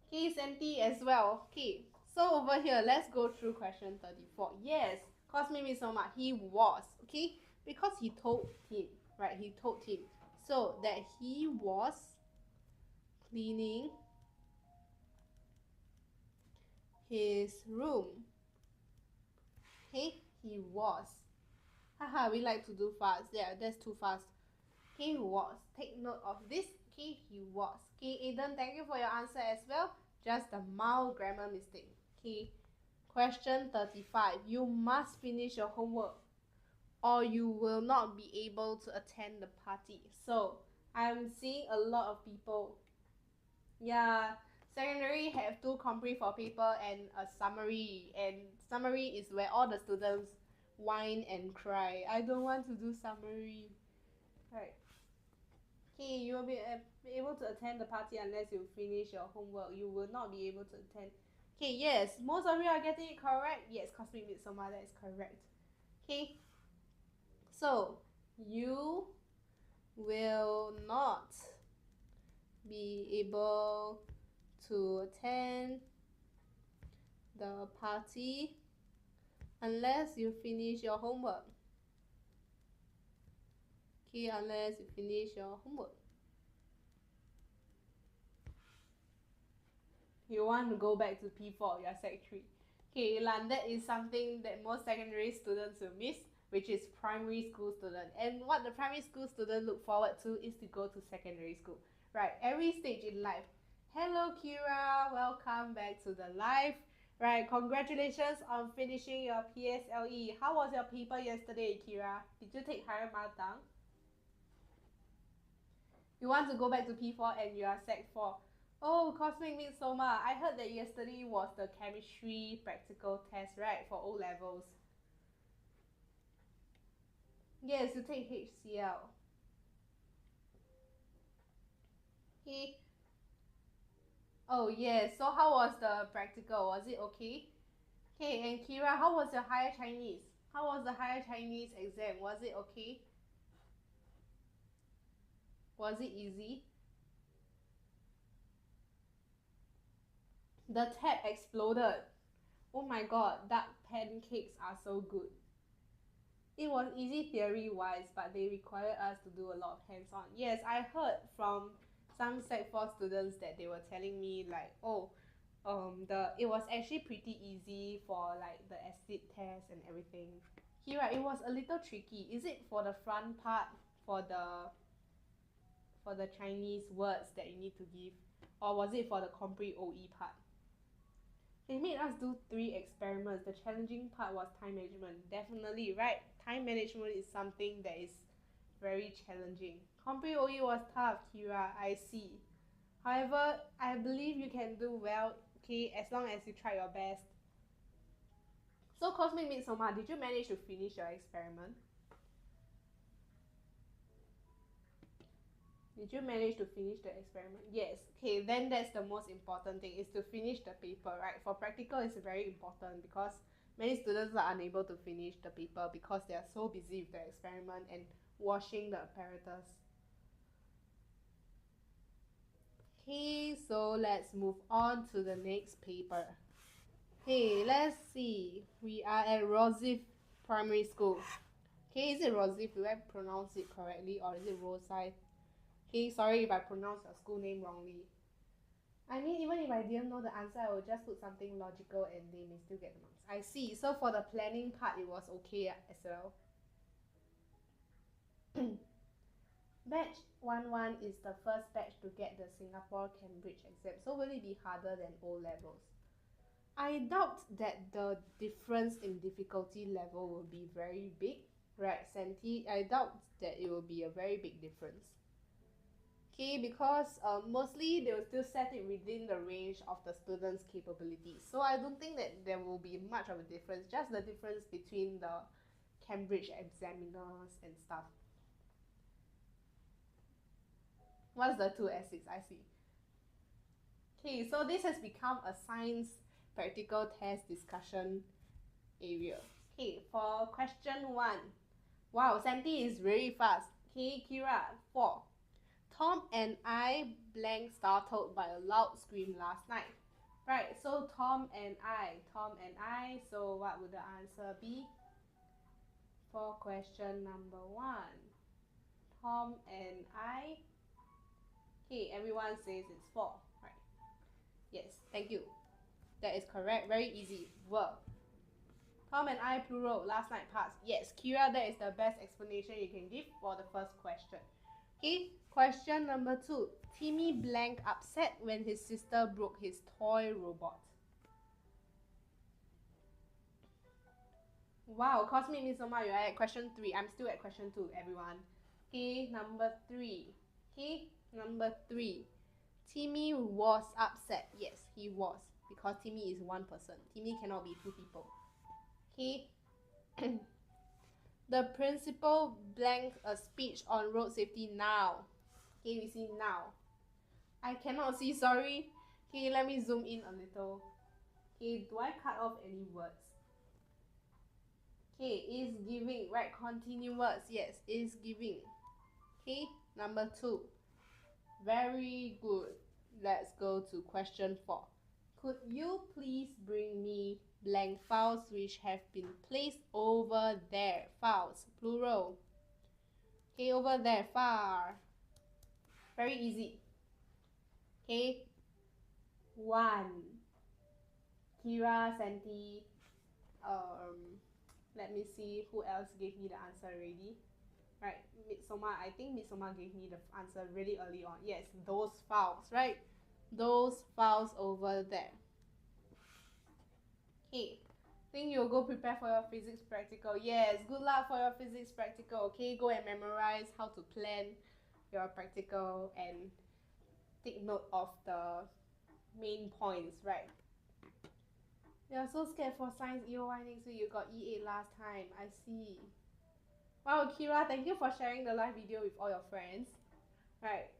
Okay, Santi as well. Okay, so over here, let's go through question 34. Yes, Cosmic Midsummer, he was, okay? Because he told him, right? He told him. So that he was cleaning his room. Okay, he was. Haha, we like to do fast. Yeah, that's too fast. Okay, was. Take note of this. Okay, he was. Okay, Aiden, thank you for your answer as well. just a mild grammar mistake. Okay, question 35. You must finish your homework or you will not be able to attend the party. So I'm seeing a lot of people. Yeah, secondary have 2 compre for paper and a summary. And summary is where all the students whine and cry. I don't want to do summary. Right. Okay, you will be able to attend the party unless you finish your homework. You will not be able to attend. Okay, yes, most of you are getting it correct. Yes, Cosmic Midsommar, that is correct. Okay, so you will not be able to attend the party unless you finish your homework. Okay, unless you finish your homework. You want to go back to P4, you're Sec 3. Okay, Lan, that is something that most secondary students will miss, which is primary school student. And what the primary school student look forward to is to go to secondary school. Right, every stage in life. Hello, Kira. Welcome back to the live. Right, congratulations on finishing your PSLE. How was your paper yesterday, Kira? Did you take higher mother tongue? You want to go back to P4 and you are Sec 4. Oh, Cosmic Midsommar. I heard that yesterday was the chemistry practical test, right, for O-levels. Yes, you take HCl. Okay. Oh, yes. So how was the practical? Was it okay? Okay, and Kira, how was your higher Chinese? How was the higher Chinese exam? Was it okay? Was it easy? The tab exploded. Oh my god, duck pancakes are so good. It was easy theory-wise, but they required us to do a lot of hands-on. Yes, I heard from some Sec 4 students that they were telling me like, oh, it was actually pretty easy for like the acid test and everything. Kira, it was a little tricky. Is it for the front part for the Chinese words that you need to give, or was it for the compre OE part? They made us do 3 experiments. The challenging part was time management. Definitely, right? Time management is something that is very challenging. Compre OE was tough, Kira, I see. However, I believe you can do well, okay, as long as you try your best. So, Cosmic Midsommar, did you manage to finish your experiment? Did you manage to finish the experiment? Yes. Okay, then that's the most important thing, is to finish the paper, right? For practical, it's very important because many students are unable to finish the paper because they are so busy with the experiment and washing the apparatus. Okay, so let's move on to the next paper. Okay, let's see. We are at Rosif Primary School. Okay, is it Rosif? Do I pronounce it correctly, or is it Rosif? Okay, sorry if I pronounce your school name wrongly. I mean, even if I didn't know the answer, I would just put something logical and they may still get the marks. I see. So for the planning part, it was okay as well. Batch 11 is the first batch to get the Singapore Cambridge exam. So will it be harder than O-levels? I doubt that the difference in difficulty level will be very big. Right, Santi? I doubt that it will be a very big difference. Okay, because mostly they will still set it within the range of the students' capabilities. So I don't think that there will be much of a difference, just the difference between the Cambridge examiners and stuff. What's the 2 S6? I see. Okay, so this has become a science practical test discussion area. Okay, for question 1. Wow, Santi is very fast. Okay, Kira, 4. Tom and I blank startled by a loud scream last night. Right, so Tom and I, so what would the answer be for question number 1? Tom and I. Okay, everyone says it's 4, right? Yes, thank you. That is correct, very easy. Were. Tom and I plural, last night passed. Yes, Kira, that is the best explanation you can give for the first question. Okay, question number 2. Timmy blank upset when his sister broke his toy robot. Wow, Cosmic Misoma, you're at question 3. I'm still at question 2, everyone. Okay, number 3. Okay, number 3. Timmy was upset. Yes, he was. Because Timmy is one person. Timmy cannot be two people. Okay. The principal blanked a speech on road safety now. Okay, we see now. I cannot see, sorry. Okay, let me zoom in a little. Okay, do I cut off any words? Okay, is giving, right? Continuous, yes, is giving. Okay, number 2. Very good. Let's go to question 4. Could you please bring me blank files which have been placed over there? Files, plural. Okay, over there, far. Very easy. Okay. 1. Kira, Santi. Let me see who else gave me the answer already. Right, Mitsoma, I think Mitsoma gave me the answer really early on. Yes, those files, right? Those files over there. Okay, think you'll go prepare for your physics practical. Yes, good luck for your physics practical. Okay, go and memorize how to plan your practical and take note of the main points, right? You're so scared for science EOY next week. You got E8 last time. I see. Wow, Kira, thank you for sharing the live video with all your friends. Right.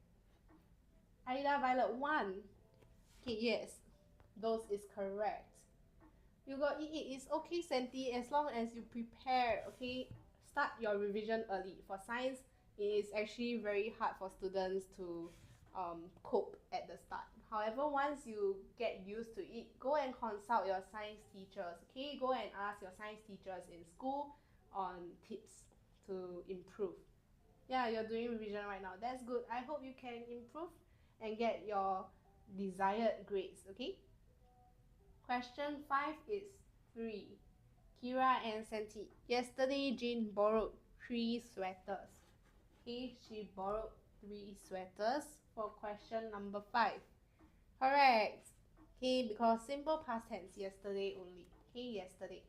Aida Violet 1. Okay, yes. Those is correct. You got E8. It's okay, Santi, as long as you prepare, okay? Start your revision early. For science, it is actually very hard for students to cope at the start. However, once you get used to it, go and consult your science teachers, okay? Go and ask your science teachers in school on tips to improve. Yeah, you're doing revision right now. That's good. I hope you can improve and get your desired grades, okay? Question 5 is 3. Kira and Santi. Yesterday, Jean borrowed 3 sweaters. Okay, she borrowed 3 sweaters for question number 5. Correct. Okay, because simple past tense, yesterday only. Okay, yesterday.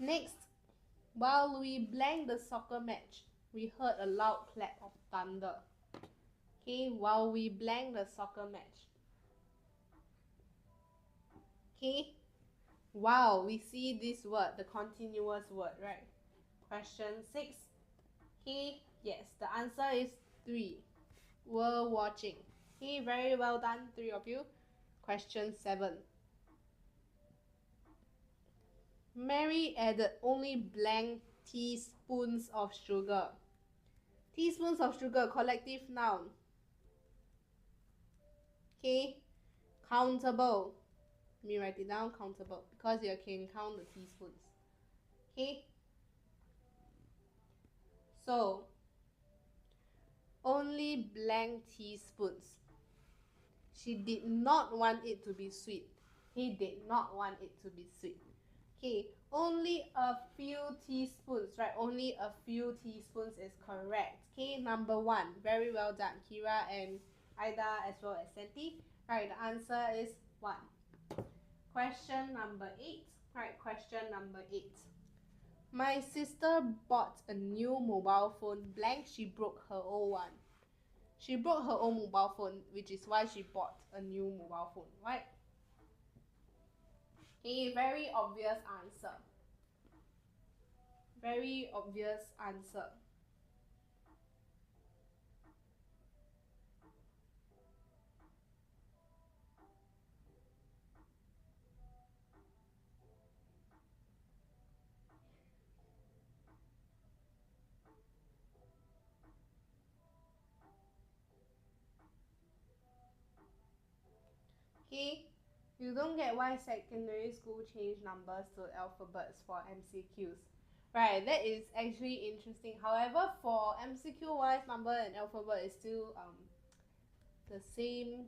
Next, while we blanked the soccer match, we heard a loud clap of thunder. Okay, while we blanked the soccer match. Okay, wow, we see this word, the continuous word, right? Question 6. Okay, yes, the answer is 3. Were watching. Okay, very well done, 3 of you. Question 7. Mary added only blank teaspoons of sugar. Teaspoons of sugar, collective noun. Okay, countable. Let me write it down, countable, because you can count the teaspoons. Okay, so only blank teaspoons. She did not want it to be sweet. He did not want it to be sweet. Okay, only a few teaspoons, right? Only a few teaspoons is correct. Okay, number 1. Very well done, Kira and Aida as well as Santi. Right, the answer is 1. Question number 8. Right, question number 8. My sister bought a new mobile phone blank. She broke her old one. She broke her own mobile phone, which is why she bought a new mobile phone, right? A very obvious answer. Very obvious answer. Okay, you don't get why secondary school changed numbers to alphabets for MCQs. Right, that is actually interesting. However, for MCQ wise, number and alphabet is still the same.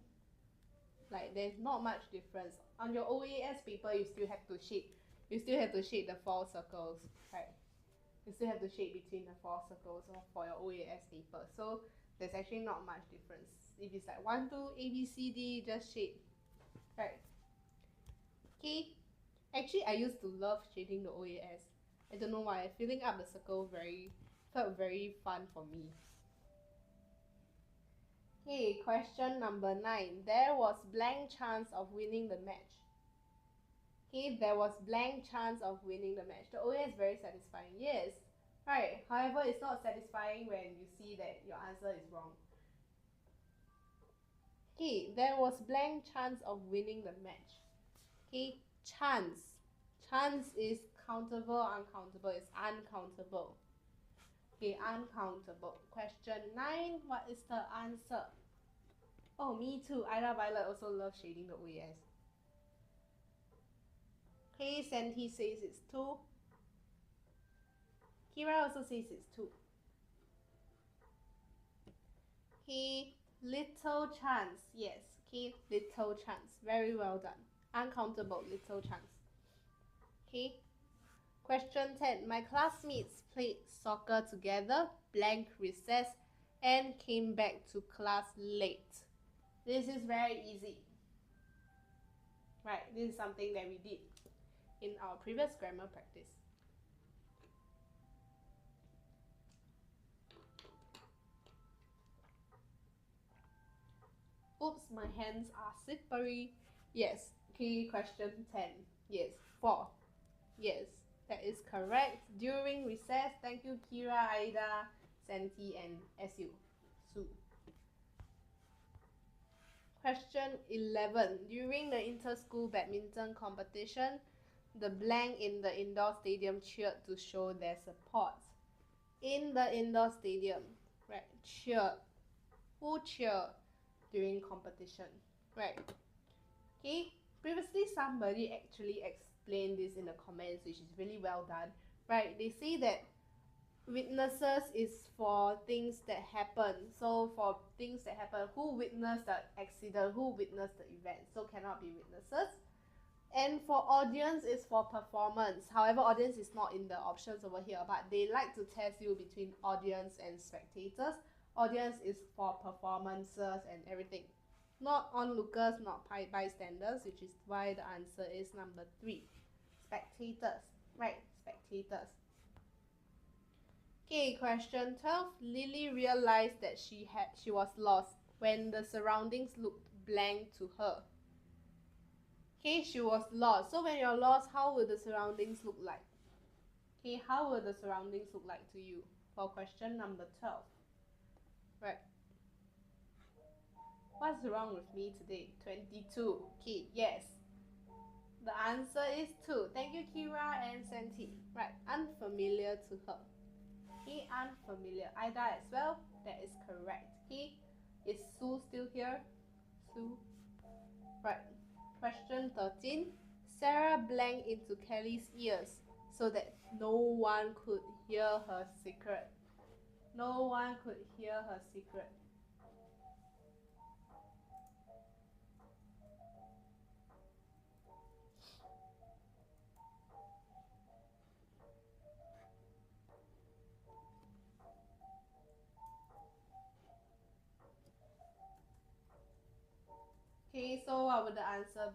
Like there's not much difference. On your OAS paper, you still have to shade the 4 circles, right? you still have to shade between the 4 circles for your OAS paper. So there's actually not much difference. If it's like 1, 2, A, B, C, D, just shade. Right. Okay. Actually, I used to love shading the OAS. I don't know why. Filling up the circle felt very fun for me. Okay, question number 9. There was blank chance of winning the match. Okay, there was blank chance of winning the match. The OA is very satisfying. Yes. Right. However, it's not satisfying when you see that your answer is wrong. Okay, there was blank chance of winning the match. Okay, chance. Chance is countable, uncountable. It's uncountable. Okay, uncountable. Question 9. What is the answer? Oh, me too. Ida Violet also loves shading the OAS. Okay, Santi says it's 2. Kira also says it's 2. Okay, little chance. Yes, okay, little chance. Very well done. Uncountable, little chance. Okay. Question 10. My classmates played soccer together, blank recess, and came back to class late. This is very easy. Right, this is something that we did in our previous grammar practice. Oops, my hands are slippery. Yes, okay, question 10. Yes, 4. Yes, that is correct. During recess, thank you Kira, Aida, Santi, and SU. Sue. Question 11. During the inter-school badminton competition, the blank in the indoor stadium cheered to show their support. In the indoor stadium, right, cheered. Who cheered during competition? Right. Okay, previously somebody actually explained this in the comments, which is really well done. Right, they say that witnesses is for things that happen. So for things that happen, who witnessed the accident, who witnessed the event, so cannot be witnesses. And for audience is for performance. However, audience is not in the options over here, but they like to test you between audience and spectators. Audience is for performances and everything. Not onlookers, not bystanders, which is why the answer is number 3. Spectators. Right, spectators. Okay, question 12. Lily realized that she was lost when the surroundings looked blank to her. Okay, she was lost. So when you're lost, how will the surroundings look like? Okay, how will the surroundings look like to you for question number 12? Right. What's wrong with me today? 22. Okay, yes. The answer is 2. Thank you, Kira and Santi. Right, unfamiliar to her. Okay, unfamiliar. Ida as well. That is correct. Okay, is Sue still here? Sue. Right. Question 13. Sarah blanked into Kelly's ears so that no one could hear her secret. No one could hear her secret. Okay, so what would the answer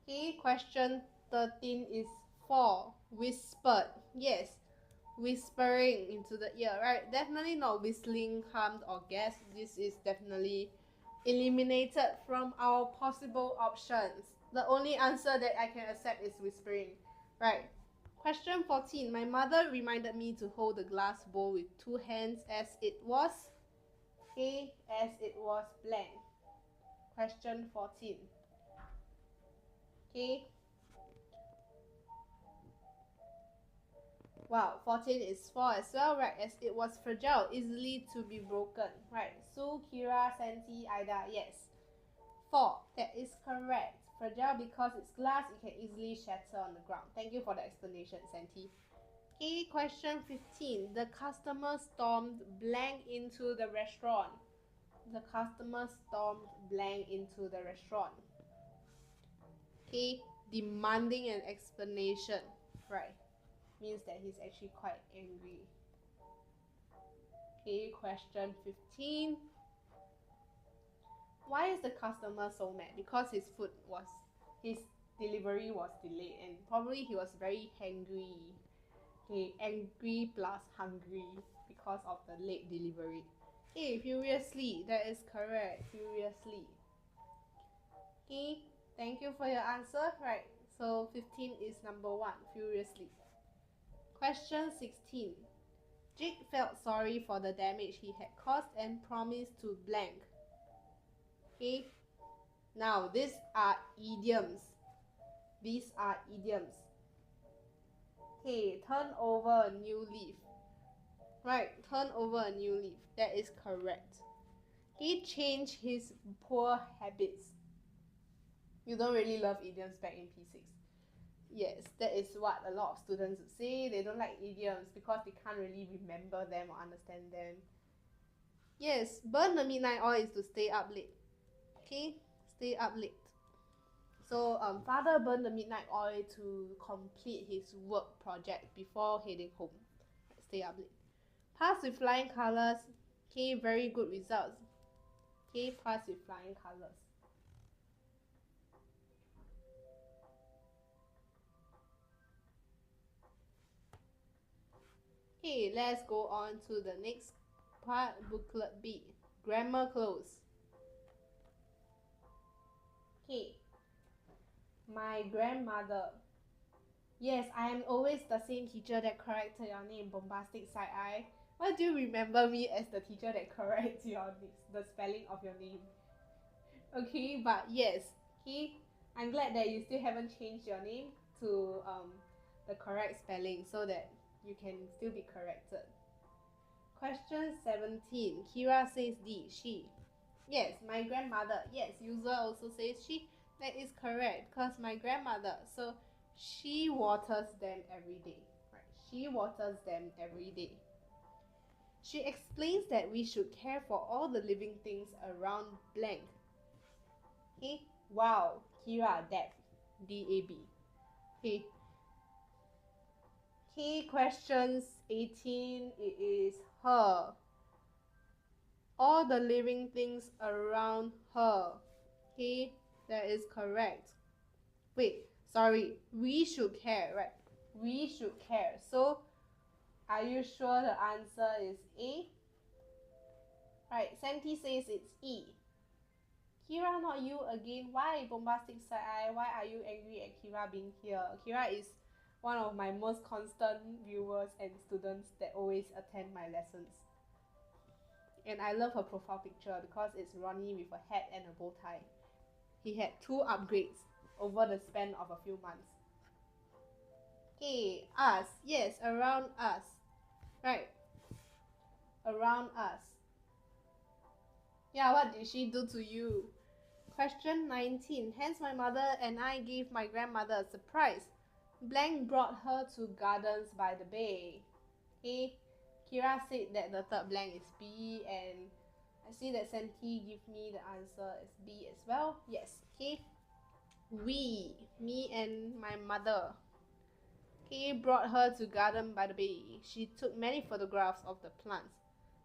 be? Okay, question 13 is 4. Whispered. Yes, whispering into the ear, right? Definitely not whistling, hummed, or guessed. This is definitely eliminated from our possible options. The only answer that I can accept is whispering, right? Question 14. My mother reminded me to hold the glass bowl with 2 hands as it was, okay, as it was blank. Question 14. Okay. Wow, 14 is 4 as well, right? As it was fragile, easily to be broken, right? Sue, Kira, Santi, Ida, yes. 4, that is correct. Fragile because it's glass, it can easily shatter on the ground. Thank you for the explanation, Santi. Okay, question 15. The customer stormed blank into the restaurant. The customer stormed blank into the restaurant. Okay, demanding an explanation. Right. Means that he's actually quite angry. Okay, question 15. Why is the customer so mad? Because his delivery was delayed and probably he was very hangry. Okay, angry plus hungry because of the late delivery. Okay, furiously, that is correct, furiously. Okay, thank you for your answer. Right, so 15 is number 1, furiously. Question 16. Jake felt sorry for the damage he had caused and promised to blank. Okay, now these are idioms. These are idioms. Okay, turn over a new leaf. Right, turn over a new leaf. That is correct. He changed his poor habits. You don't really love idioms back in P6. Yes, that is what a lot of students would say. They don't like idioms because they can't really remember them or understand them. Yes, burn the midnight oil is to stay up late. Okay, stay up late. So father burned the midnight oil to complete his work project before heading home. Stay up late. Pass with flying colours. Okay, very good results. Okay, pass with flying colours. Okay, let's go on to the next part, booklet B, grammar close. Okay, my grandmother. Yes, I am always the same teacher that corrected your name, bombastic side eye. Why do you remember me as the teacher that corrects the spelling of your name? Okay, but yes, okay, I'm glad that you still haven't changed your name to the correct spelling so that you can still be corrected. Question 17. Kira says D, she. Yes, my grandmother. Yes, user also says she. That is correct because my grandmother. So she waters them every day. Right? She waters them every day. She explains that we should care for all the living things around blank. Okay? Wow, Kira, Dab. D-A-B. Okay. Okay, questions 18. It is her. All the living things around her. Okay, that is correct. Wait, sorry. We should care, right? We should care. So, are you sure the answer is A? Right, Santi says it's E. Kira, not you again. Why, bombastic side eye? Why are you angry at Kira being here? Kira is one of my most constant viewers and students that always attend my lessons. And I love her profile picture because it's Ronnie with a hat and a bow tie. He had 2 upgrades over the span of a few months. Okay, us. Yes, around us. Right. Around us. Yeah, what did she do to you? Question 19. Hence my mother and I gave my grandmother a surprise. Blank brought her to Gardens by the Bay. Okay. Kira said that the third blank is B, and I see that Santi give me the answer as B as well. Yes, okay. We, me and my mother, okay, brought her to Garden by the Bay. She took many photographs of the plants.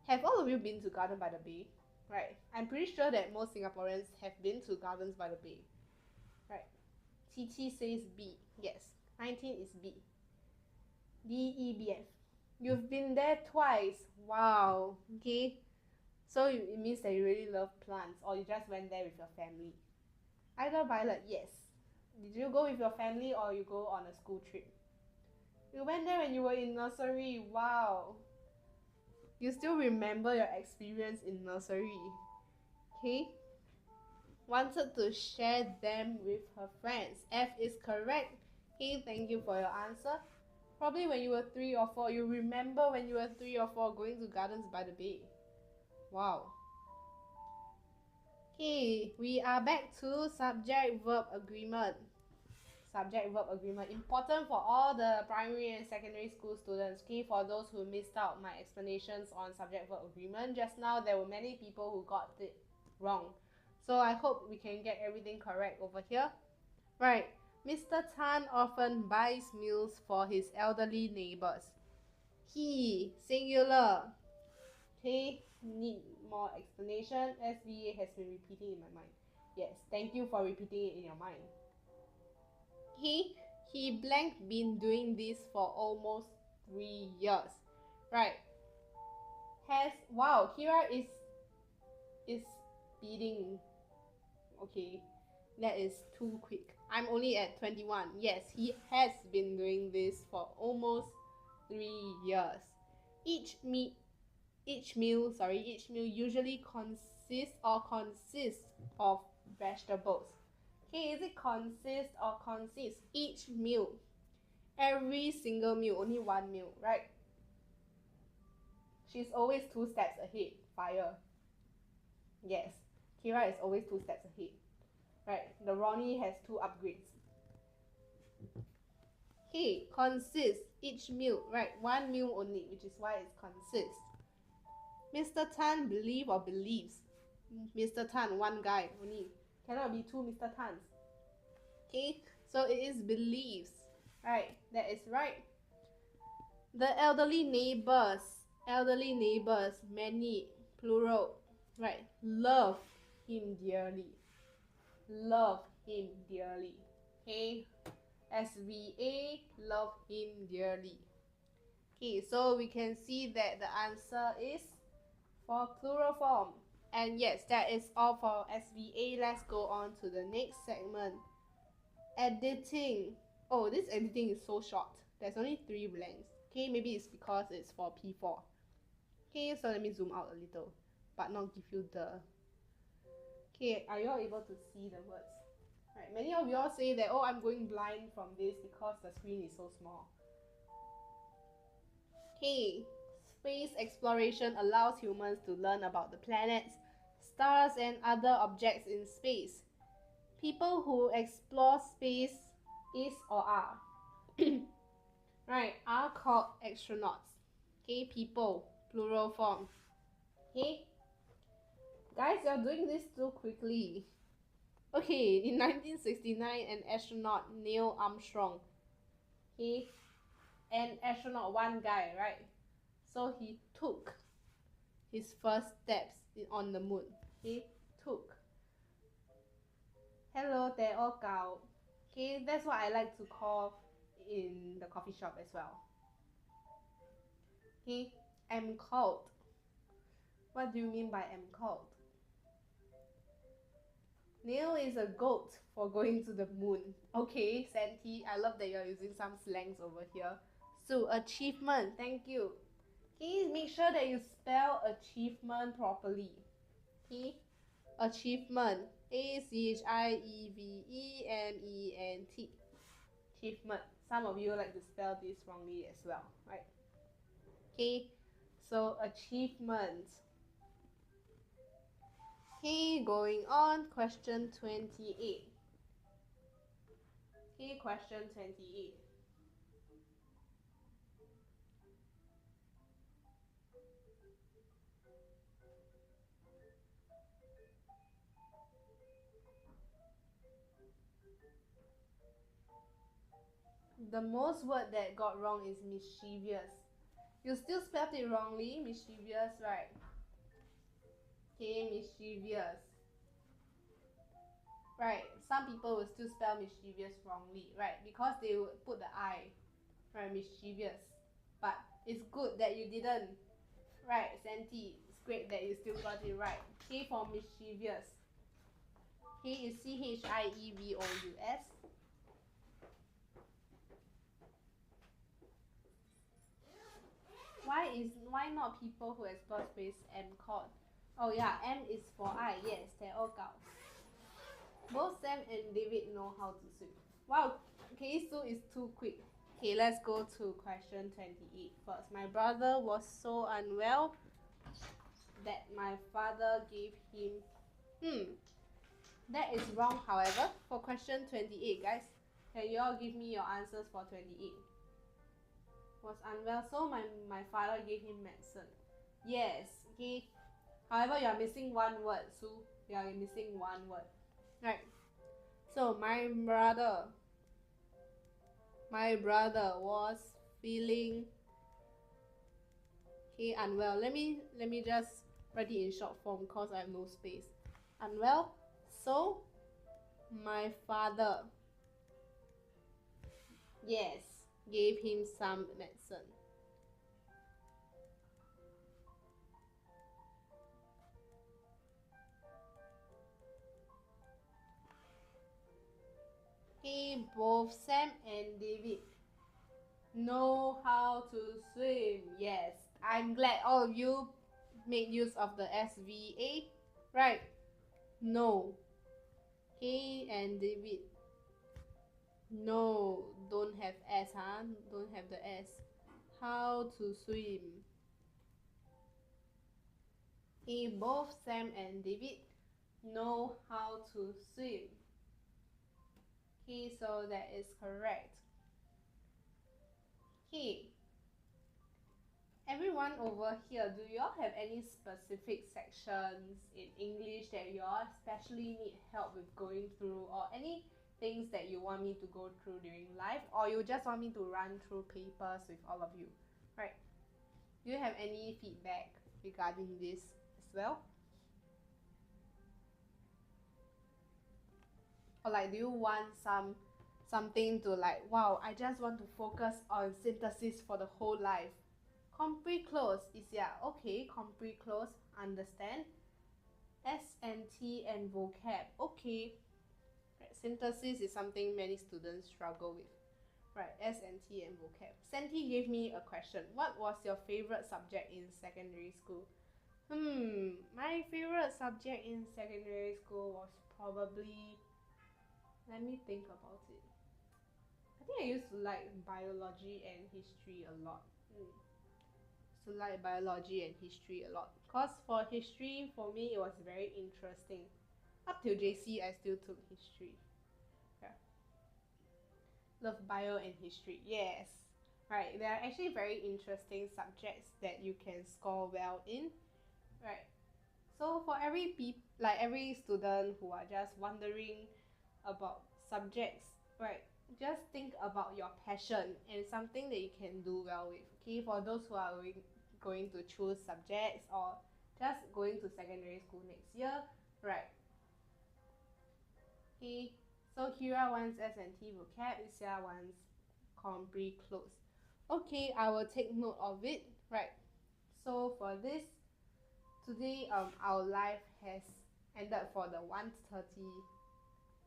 Have all of you been to Garden by the Bay? Right. I'm pretty sure that most Singaporeans have been to Gardens by the Bay. Right. TT says B. Yes. 19 is B. DEBF. You've been there twice. Wow. Okay. So it means that you really love plants, or you just went there with your family. Either Violet, yes. Did you go with your family or you go on a school trip? You went there when you were in nursery. Wow. You still remember your experience in nursery. Okay. Wanted to share them with her friends. F is correct. Okay, thank you for your answer. Probably when you were 3 or 4. You remember when you were 3 or 4 going to Gardens by the Bay. Wow. Okay, we are back to subject-verb agreement. Subject-verb agreement. Important for all the primary and secondary school students. Okay, for those who missed out my explanations on subject-verb agreement, just now there were many people who got it wrong. So I hope we can get everything correct over here. Right. Mr. Tan often buys meals for his elderly neighbors. He, singular. Okay, need more explanation. SVA has been repeating in my mind. Yes, thank you for repeating it in your mind. He blank been doing this for almost 3 years. Right. Wow, Kira is speeding. Okay, that is too quick. I'm only at 21. Yes, he has been doing this for almost 3 years. Each meal usually consists of vegetables. Okay, is it consist or consist? Each meal. Every single meal, only one meal, right? She's always 2 steps ahead. Fire. Yes, Kira is always 2 steps ahead. Right, the Ronnie has 2 upgrades. Okay, consists, each meal, right? One meal only, which is why it's consists. Mr. Tan believes. Mr. Tan, one guy only. Cannot be 2 Mr. Tans. Okay, so it is believes. Right, that is right. The elderly neighbors, many, plural, right? Love him dearly. Love him dearly. Okay, SVA, love him dearly. Okay, so we can see that the answer is for plural form. And yes, that is all for SVA. Let's go on to the next segment. Editing. Oh, this editing is so short. There's only 3 blanks. Okay, maybe it's because it's for P4. Okay, so let me zoom out a little, but not give you the... Okay, are you all able to see the words? Right, many of you all say that, oh, I'm going blind from this because the screen is so small. Okay, space exploration allows humans to learn about the planets, stars, and other objects in space. People who explore space is or are right, are called astronauts. Okay, people, plural form. Okay, guys, you're doing this too quickly. Okay, in 1969, an astronaut, Neil Armstrong, okay, an astronaut, one guy, right? So he took his first steps on the moon. He took. Hello, te o gao. Okay, that's what I like to call in the coffee shop as well. Okay, am called. What do you mean by am called? Neil is a goat for going to the moon. Okay, Santi, I love that you're using some slangs over here. So, achievement, thank you. Okay, make sure that you spell achievement properly. Okay, achievement, ACHIEVEMENT. Achievement. Some of you like to spell this wrongly as well, right? Okay, so achievement. Okay, going on, question 28. Okay, question 28. The most word that got wrong is mischievous. You still spelled it wrongly, mischievous, right? Okay, mischievous. Right, some people will still spell mischievous wrongly, right? Because they would put the I, right, mischievous. But it's good that you didn't. Right, Santi, it's great that you still got it right. K for mischievous. K is CHIEVOUS. Why not people who explore space M called? Oh yeah, M is for I, yes, they're all gao. Both Sam and David know how to swim. Wow, okay, so it's too quick. Okay, let's go to question 28 first. My brother was so unwell that my father gave him... That is wrong, however. For question 28, guys, can you all give me your answers for 28? Was unwell, so my father gave him medicine. Yes, okay. However, you are missing one word, Sue. You are missing one word. Right. So, my brother My brother was feeling unwell. Let me just write it in short form because I have no space. Unwell. So my father, yes, gave him some medicine. Both Sam and David know how to swim. Yes, I'm glad all of you made use of the SVA. Right. No. And David. No, don't have S, huh? Don't have the S. How to swim. Both Sam and David know how to swim. So that is correct. Everyone over here, do you all have any specific sections in English that you all especially need help with going through, or any things that you want me to go through during life, or you just want me to run through papers with all of you? Right. Do you have any feedback regarding this as well? Or like, do you want something to like, wow, I just want to focus on synthesis for the whole life? Compre close is, yeah, okay, compre close, understand. S&T and vocab, okay. Right, synthesis is something many students struggle with. Right, S&T and vocab. Santi gave me a question. What was your favorite subject in secondary school? My favorite subject in secondary school was probably, let me think about it. I think I used to like biology and history a lot. So like biology and history a lot. Cause for history, for me, it was very interesting. Up till JC, I still took history. Yeah. Love bio and history. Yes. Right. They are actually very interesting subjects that you can score well in. Right. So for every student who are just wondering about subjects, right, just think about your passion and something that you can do well with. Okay, for those who are going to choose subjects or just going to secondary school next year, right? Okay, so Kira wants S&T vocab, Isia wants compre close. Okay, I will take note of it. Right. So for this, today our live has ended for the 1:30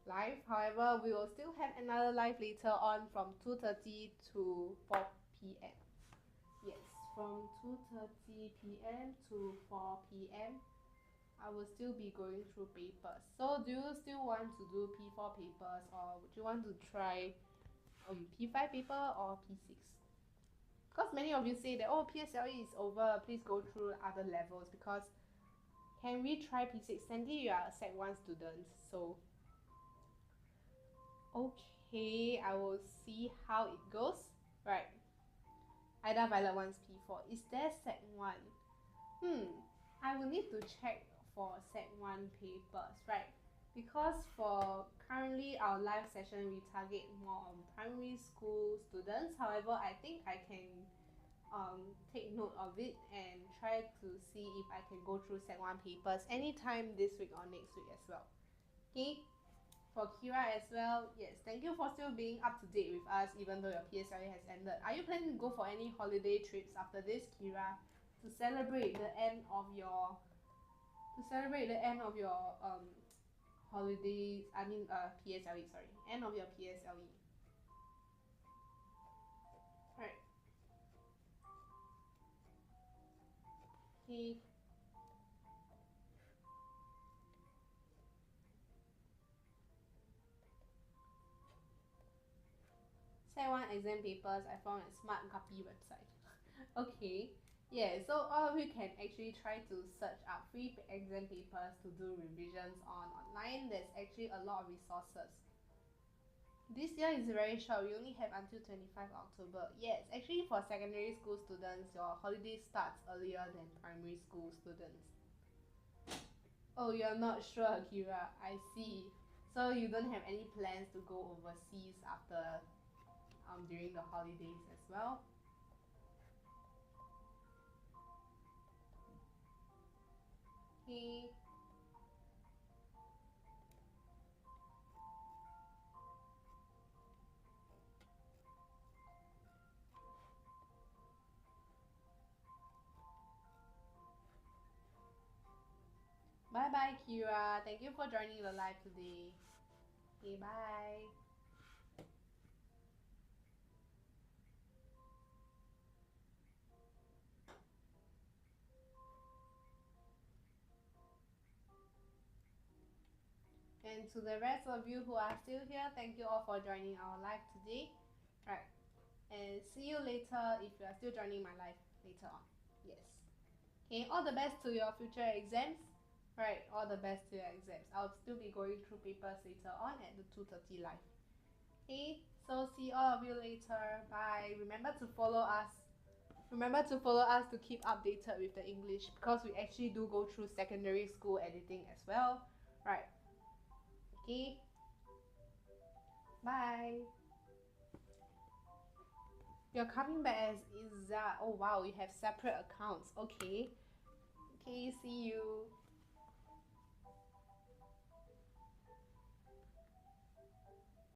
live. However, we will still have another live later on from 2:30 to 4 p.m. Yes, from 2:30 p.m. to 4 p.m. I will still be going through papers. So do you still want to do P4 papers, or would you want to try P5 paper or P6? Because many of you say that, oh, PSLE is over, please go through other levels, because can we try P6? Sandy, you are a Sec 1 student, so okay, I will see how it goes. Right. Ida Violet wants P4. Is there Sec 1? I will need to check for Sec 1 papers, right? Because for currently our live session, we target more on primary school students. However, I think I can take note of it and try to see if I can go through Sec 1 papers anytime this week or next week as well. Okay? For Kira as well, yes, thank you for still being up to date with us even though your PSLE has ended. Are you planning to go for any holiday trips after this, Kira, to celebrate the end of your holidays? I mean PSLE, sorry, end of your PSLE. Right. Okay. Sec 1 exam papers I found at Smart Guppy website. Okay. Yeah, so all of you can actually try to search up free exam papers to do revisions on online. There's actually a lot of resources. This year is very short. We only have until 25 October. Yes, actually for secondary school students, your holiday starts earlier than primary school students. Oh, you're not sure, Akira. I see. So you don't have any plans to go overseas after during the holidays as well. Okay. Bye bye, Kira. Thank you for joining the live today. Okay, bye. And to the rest of you who are still here, thank you all for joining our live today. Right. And see you later if you are still joining my live later on. Yes. Okay, all the best to your future exams. Right, all the best to your exams. I'll still be going through papers later on at the 2:30 live. Okay, so see all of you later. Bye. Remember to follow us. Remember to follow us to keep updated with the English because we actually do go through secondary school editing as well. Right. Okay. Bye. You're coming back as Iza. Oh wow, you have separate accounts. Okay. Okay, see you.